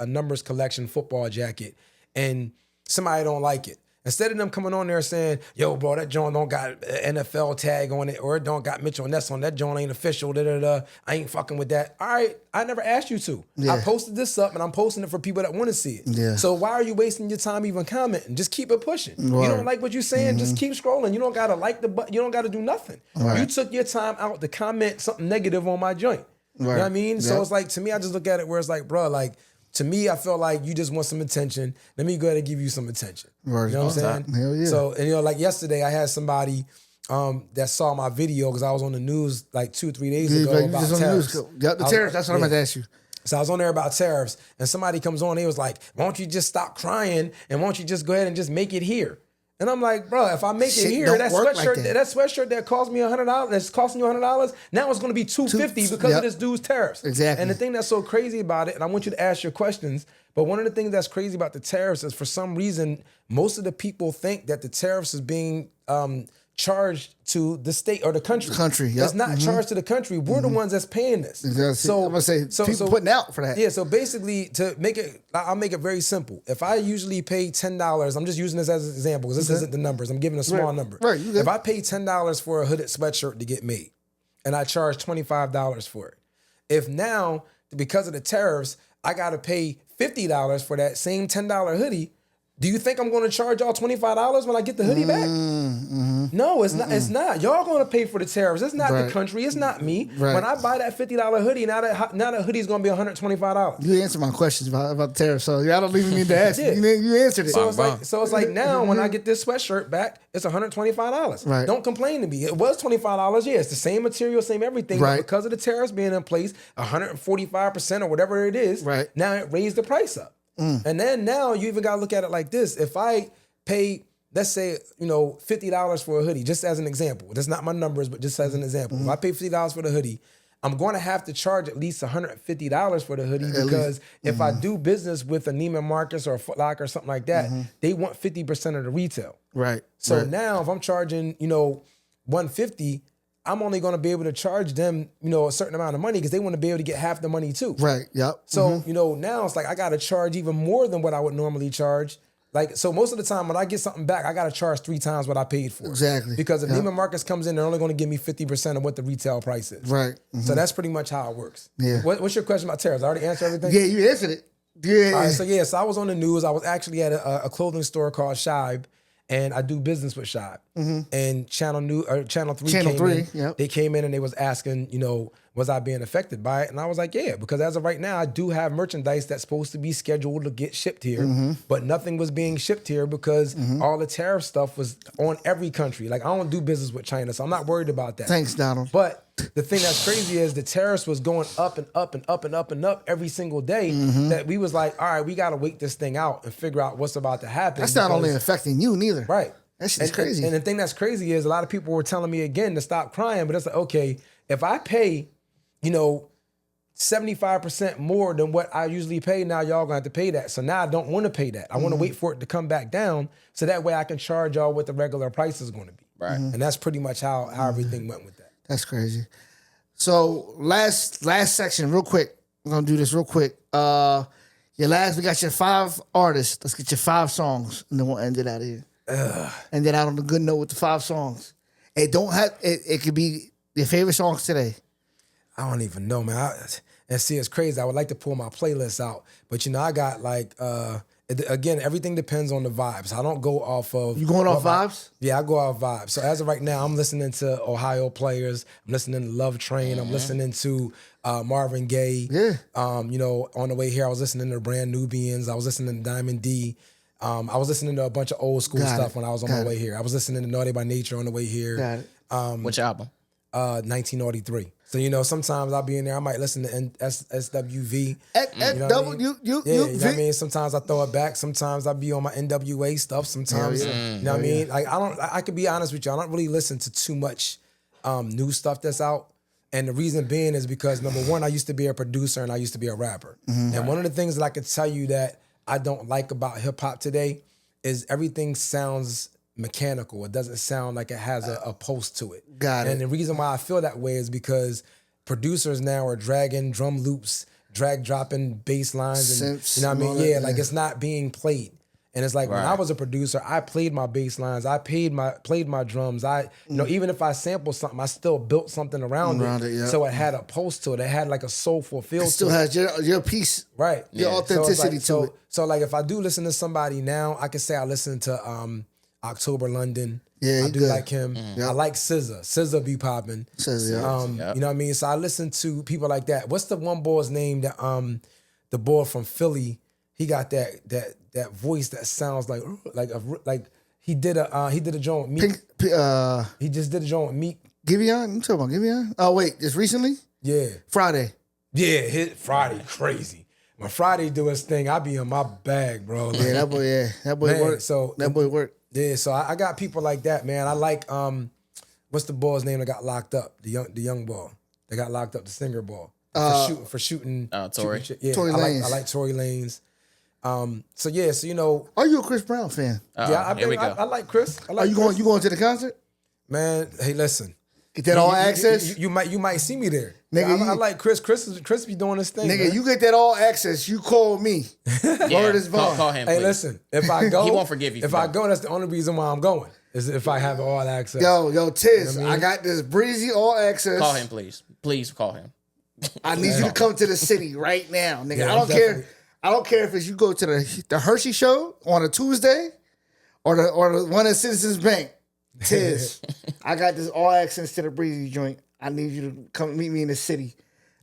Speaker 4: numbers collection football jacket, and somebody don't like it. Instead of them coming on there saying, yo, bro, that joint don't got an NFL tag on it, or it don't got Mitchell Ness on that joint ain't official, I ain't fucking with that. All right, I never asked you to. I posted this up and I'm posting it for people that want to see it.
Speaker 1: Yeah.
Speaker 4: So why are you wasting your time even commenting? Just keep it pushing. You don't like what you're saying, just keep scrolling. You don't gotta like the button, you don't gotta do nothing. You took your time out to comment something negative on my joint. You know what I mean? So it's like, to me, I just look at it where it's like, bro, like, to me, I feel like you just want some attention. Let me go ahead and give you some attention.
Speaker 1: Right.
Speaker 4: You know what I'm saying?
Speaker 1: Hell yeah.
Speaker 4: So, and you know, like yesterday, I had somebody that saw my video because I was on the news like 2-3 days ago
Speaker 1: You
Speaker 4: about
Speaker 1: just on the
Speaker 4: tariffs.
Speaker 1: news. Yep, the tariffs. That's what I'm about to ask you.
Speaker 4: So I was on there about tariffs, and somebody comes on, they was like, why don't you just stop crying and why don't you just go ahead and just make it here? And I'm like, bro, if I make
Speaker 1: Shit
Speaker 4: it here,
Speaker 1: don't
Speaker 4: that
Speaker 1: work
Speaker 4: sweatshirt,
Speaker 1: like that.
Speaker 4: that sweatshirt that cost me $100, that's costing you $100, now it's going to be $250 because
Speaker 1: Yep.
Speaker 4: of this dude's tariffs.
Speaker 1: Exactly.
Speaker 4: And the thing that's so crazy about it, and I want you to ask your questions, but one of the things that's crazy about the tariffs is for some reason, most of the people think that the tariffs is being charged to the state or the country.
Speaker 1: Country, yep.
Speaker 4: It's not charged to the country. We're the ones that's paying this.
Speaker 1: Exactly.
Speaker 4: So
Speaker 1: I'm gonna say people putting out for that.
Speaker 4: Yeah, so basically, to make it, I'll make it very simple. If I usually pay $10, I'm just using this as an example because this isn't the numbers. I'm giving a small number.
Speaker 1: Right, you good.
Speaker 4: If I pay $10 for a hooded sweatshirt to get made, and I charge $25 for it, if now, because of the tariffs, I got to pay $50 for that same $10 hoodie, do you think I'm going to charge y'all $25 when I get the hoodie back? No, it's not. It's not. Y'all going to pay for the tariffs. It's not the
Speaker 1: Right.
Speaker 4: country. It's not me.
Speaker 1: Right.
Speaker 4: When I buy that $50 hoodie, now that hoodie's going to be $125.
Speaker 1: You answered my questions about the tariffs, so I don't even need to ask.
Speaker 4: Yeah.
Speaker 1: You answered it.
Speaker 4: So it's like now when I get this sweatshirt back, it's $125.
Speaker 1: Right.
Speaker 4: Don't complain to me. It was $25. Yeah, it's the same material, same everything.
Speaker 1: Right.
Speaker 4: But because of the tariffs being in place, 145% or whatever it is,
Speaker 1: Right.
Speaker 4: now it raised the price up. And then now you even got to look at it like this. If I pay, let's say, $50 for a hoodie, just as an example. That's not my numbers, but just as an example. If I pay $50 for the hoodie, I'm going to have to charge at least $150 for the hoodie because if I do business with a Neiman Marcus or a Foot Locker or something like that, they want 50% of the retail.
Speaker 1: Right.
Speaker 4: So
Speaker 1: right.
Speaker 4: now if I'm charging, $150, I'm only going to be able to charge them, a certain amount of money because they want to be able to get half the money too.
Speaker 1: Right. Yep.
Speaker 4: So, now it's like I got to charge even more than what I would normally charge. Like, so most of the time when I get something back, I got to charge 3 times what I paid for.
Speaker 1: Exactly.
Speaker 4: Because if Neiman Marcus comes in, they're only going to give me 50% of what the retail price is.
Speaker 1: Right.
Speaker 4: So that's pretty much how it works.
Speaker 1: Yeah.
Speaker 4: What's your question about tariffs? I already answered everything?
Speaker 1: Yeah, you answered it. Yeah.
Speaker 4: All right, so I was on the news. I was actually at a clothing store called Shibe, and I do business with Shibe. And Channel 3
Speaker 1: Channel
Speaker 4: came
Speaker 1: 3,
Speaker 4: in.
Speaker 1: yep.
Speaker 4: They came in and they was asking, was I being affected by it? And I was like, yeah, because as of right now, I do have merchandise that's supposed to be scheduled to get shipped here, but nothing was being shipped here because all the tariff stuff was on every country. Like, I don't do business with China, so I'm not worried about that.
Speaker 1: Thanks, Donald.
Speaker 4: But the thing that's crazy is the tariffs was going up and up and up and up and up every single day that we was like, all right, we got to wait this thing out and figure out what's about to happen.
Speaker 1: That's not only affecting you, neither.
Speaker 4: Right.
Speaker 1: That shit's crazy.
Speaker 4: And the thing that's crazy is a lot of people were telling me again to stop crying, but it's like, okay, if I pay, 75% more than what I usually pay, now y'all gonna have to pay that. So now I don't want to pay that. I want to wait for it to come back down so that way I can charge y'all what the regular price is going to be.
Speaker 3: Right.
Speaker 4: And that's pretty much how everything went with that.
Speaker 1: That's crazy. So last section, real quick. We're gonna do this real quick. We got your 5 artists. Let's get your 5 songs, and then we'll end it out of here. End it out on a good note with the 5 songs. It don't have. It could be your favorite songs today.
Speaker 4: I don't even know, man. And see, it's crazy. I would like to pull my playlist out, but I got like again, everything depends on the vibes. I don't go off of
Speaker 1: You going off vibes?
Speaker 4: Yeah, I go off vibes. So as of right now, I'm listening to Ohio Players. I'm listening to Love Train. I'm listening to Marvin Gaye.
Speaker 1: Yeah.
Speaker 4: On the way here, I was listening to Brand Nubians. I was listening to Diamond D. I was listening to a bunch of old school stuff when I was on my way here. I was listening to Naughty by Nature on the way here.
Speaker 1: Got it.
Speaker 3: Which album?
Speaker 4: 1983. So sometimes I'll be in there. I might listen to SWV.
Speaker 1: You
Speaker 4: you know what I mean? Sometimes I throw it back. Sometimes I be on my NWA stuff. Sometimes, you know what I mean? Like I could be honest with you. I don't really listen to too much new stuff that's out. And the reason being is because number one, I used to be a producer and I used to be a rapper. And one of the things that I could tell you that I don't like about hip hop today is everything sounds mechanical. It doesn't sound like it has a pulse to it.
Speaker 1: Got it.
Speaker 4: And the reason why I feel that way is because producers now are dragging drum loops, dropping bass lines, and
Speaker 1: Synths,
Speaker 4: you know what I mean?
Speaker 1: all that,
Speaker 4: Yeah, like it's not being played. And it's like when I was a producer, I played my bass lines, I played my drums. Even if I sampled something, I still built something around it.
Speaker 1: Yeah.
Speaker 4: So it had a pulse to it. It had like a soulful feel
Speaker 1: It
Speaker 4: to
Speaker 1: still
Speaker 4: it.
Speaker 1: has your piece,
Speaker 4: Right.
Speaker 1: your authenticity to it.
Speaker 4: So like if I do listen to somebody now, I can say I listen to October London.
Speaker 1: Yeah,
Speaker 4: I do
Speaker 1: good.
Speaker 4: like him. I like SZA. SZA be popping.
Speaker 1: SZA,
Speaker 4: You know what I mean? So I listen to people like that. What's the one boy's name that the boy from Philly? He got that voice that sounds like he did a joint with Meek. He just did a joint with Meek.
Speaker 1: Giveon? You talking about Giveon? Oh wait, just recently?
Speaker 4: Yeah.
Speaker 1: Friday.
Speaker 4: Yeah, hit Friday crazy. When Friday do his thing, I be in my bag, bro. Like,
Speaker 1: That boy
Speaker 4: man,
Speaker 1: worked.
Speaker 4: so
Speaker 1: That boy worked.
Speaker 4: yeah, so I got people like that, man. I like what's the boy's name that got locked up? The young boy. They got locked up, the singer boy. For shooting.
Speaker 3: Tory.
Speaker 4: Yeah,
Speaker 1: Tory Lanez.
Speaker 4: I like Tory Lanez. So
Speaker 1: Are you a Chris Brown fan?
Speaker 3: Here we go.
Speaker 4: I like Chris. I like
Speaker 1: Are you
Speaker 4: Chris.
Speaker 1: going to the concert?
Speaker 4: Man, hey, listen.
Speaker 1: Get that all access?
Speaker 4: You might see me there.
Speaker 1: Nigga,
Speaker 4: I like Chris. Chris be doing his thing.
Speaker 1: Nigga,
Speaker 4: man.
Speaker 1: you get that all access, you call me. Word is bond.
Speaker 3: Call him,
Speaker 4: Hey,
Speaker 3: please.
Speaker 4: listen. If I go,
Speaker 3: He won't forgive you
Speaker 4: If
Speaker 3: for
Speaker 4: I
Speaker 3: that.
Speaker 4: go, that's the only reason why I'm going. Is if I have all access.
Speaker 1: Yo, Tiz,
Speaker 4: You know what I
Speaker 1: I
Speaker 4: mean?
Speaker 1: got this breezy all access.
Speaker 3: Call him, please. Please call him.
Speaker 1: I need you to come to the city right now, nigga.
Speaker 4: Yeah,
Speaker 1: I don't care.
Speaker 4: definitely.
Speaker 1: I don't care if it's you go to the Hershey show on a Tuesday or the one at Citizens Bank. Tiz, I got this all access to the breezy joint. I need you to come meet me in the city.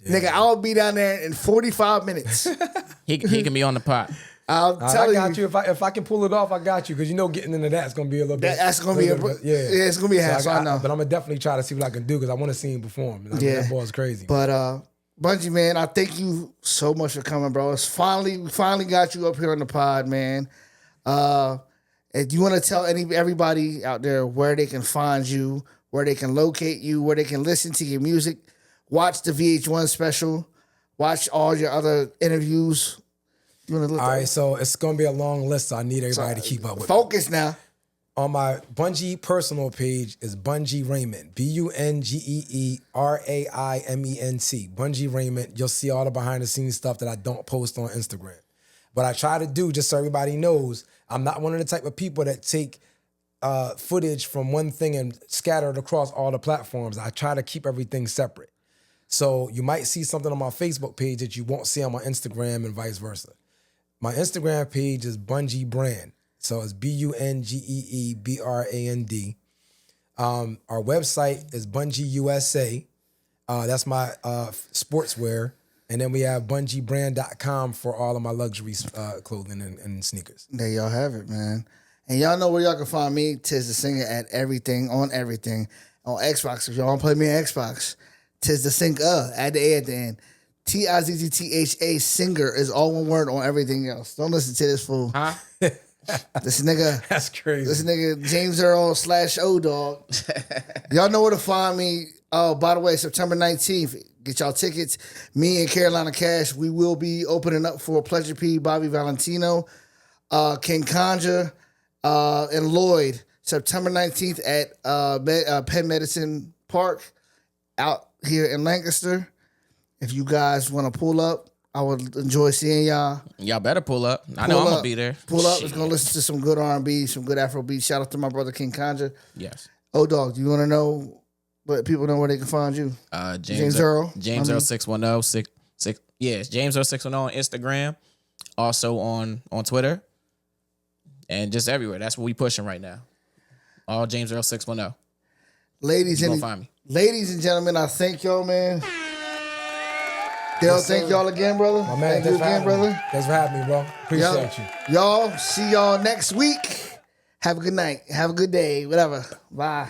Speaker 1: Nigga, I'll be down there in 45 minutes.
Speaker 3: He can be on the pot.
Speaker 1: I'm
Speaker 4: I
Speaker 1: telling
Speaker 4: got you. If I can pull it off, I got you. Because getting into that's gonna be a little bit.
Speaker 1: That's gonna be it's gonna be a hassle. I know.
Speaker 4: But I'm gonna definitely try to see what I can do because I want to see him perform. I mean, that boy's crazy.
Speaker 1: But Bungee, man, I thank you so much for coming, bro. We finally got you up here on the pod, man. If you want to tell everybody out there where they can find you, where they can locate you, where they can listen to your music, watch the VH1 special, watch all your other interviews. You want to look
Speaker 4: All right, so it's gonna be a long list, so I need everybody to keep up with me.
Speaker 1: Focus now.
Speaker 4: On my Bungee personal page is Bungee Raymond, BungeeRaiment, Bungee Raymond. You'll see all the behind the scenes stuff that I don't post on Instagram. But I try to do, just so everybody knows, I'm not one of the type of people that take footage from one thing and scatter it across all the platforms. I try to keep everything separate. So you might see something on my Facebook page that you won't see on my Instagram and vice versa. My Instagram page is Bungee Brand. So it's BungeeBrand. Our website is Bungee USA. That's my sportswear. And then we have bungeebrand.com for all of my luxury clothing and sneakers.
Speaker 1: There y'all have it, man. And y'all know where y'all can find me, Tiz the Singer, at everything. On Xbox. If y'all want to play me on Xbox, Tiz the Singer, add the A at the end. TIZZTHA Singer is all one word on everything else. Don't listen to this fool.
Speaker 3: Huh?
Speaker 1: This nigga.
Speaker 4: That's crazy.
Speaker 1: This nigga James Earl / O Dog. Y'all know where to find me. Oh, by the way, September 19th, get y'all tickets. Me and Carolina Cash, we will be opening up for Pleasure P, Bobby Valentino, King Conja, and Lloyd. September 19th at Penn Medicine Park out here in Lancaster. If you guys want to pull up, I would enjoy seeing y'all.
Speaker 3: Y'all better pull up. I know I'm gonna be there.
Speaker 1: Pull up.
Speaker 3: Shit.
Speaker 1: It's gonna listen to some good R&B, some good Afro beats. Shout out to my brother King Conjure.
Speaker 3: Yes.
Speaker 1: Oh, dog, do you want to know? Let people know where they can find you. James Earl.
Speaker 3: James Earl 610 Yes, James Earl 610 on Instagram. Also on Twitter. And just everywhere. That's what we pushing right now. All James Earl 610.
Speaker 1: Ladies and
Speaker 3: find me.
Speaker 1: Ladies and gentlemen, I thank y'all, man. Dale, thank y'all again, brother.
Speaker 4: My man,
Speaker 1: thank you again, brother.
Speaker 4: Thanks for having me, bro. Appreciate you.
Speaker 1: Y'all, see y'all next week. Have a good night. Have a good day. Whatever. Bye.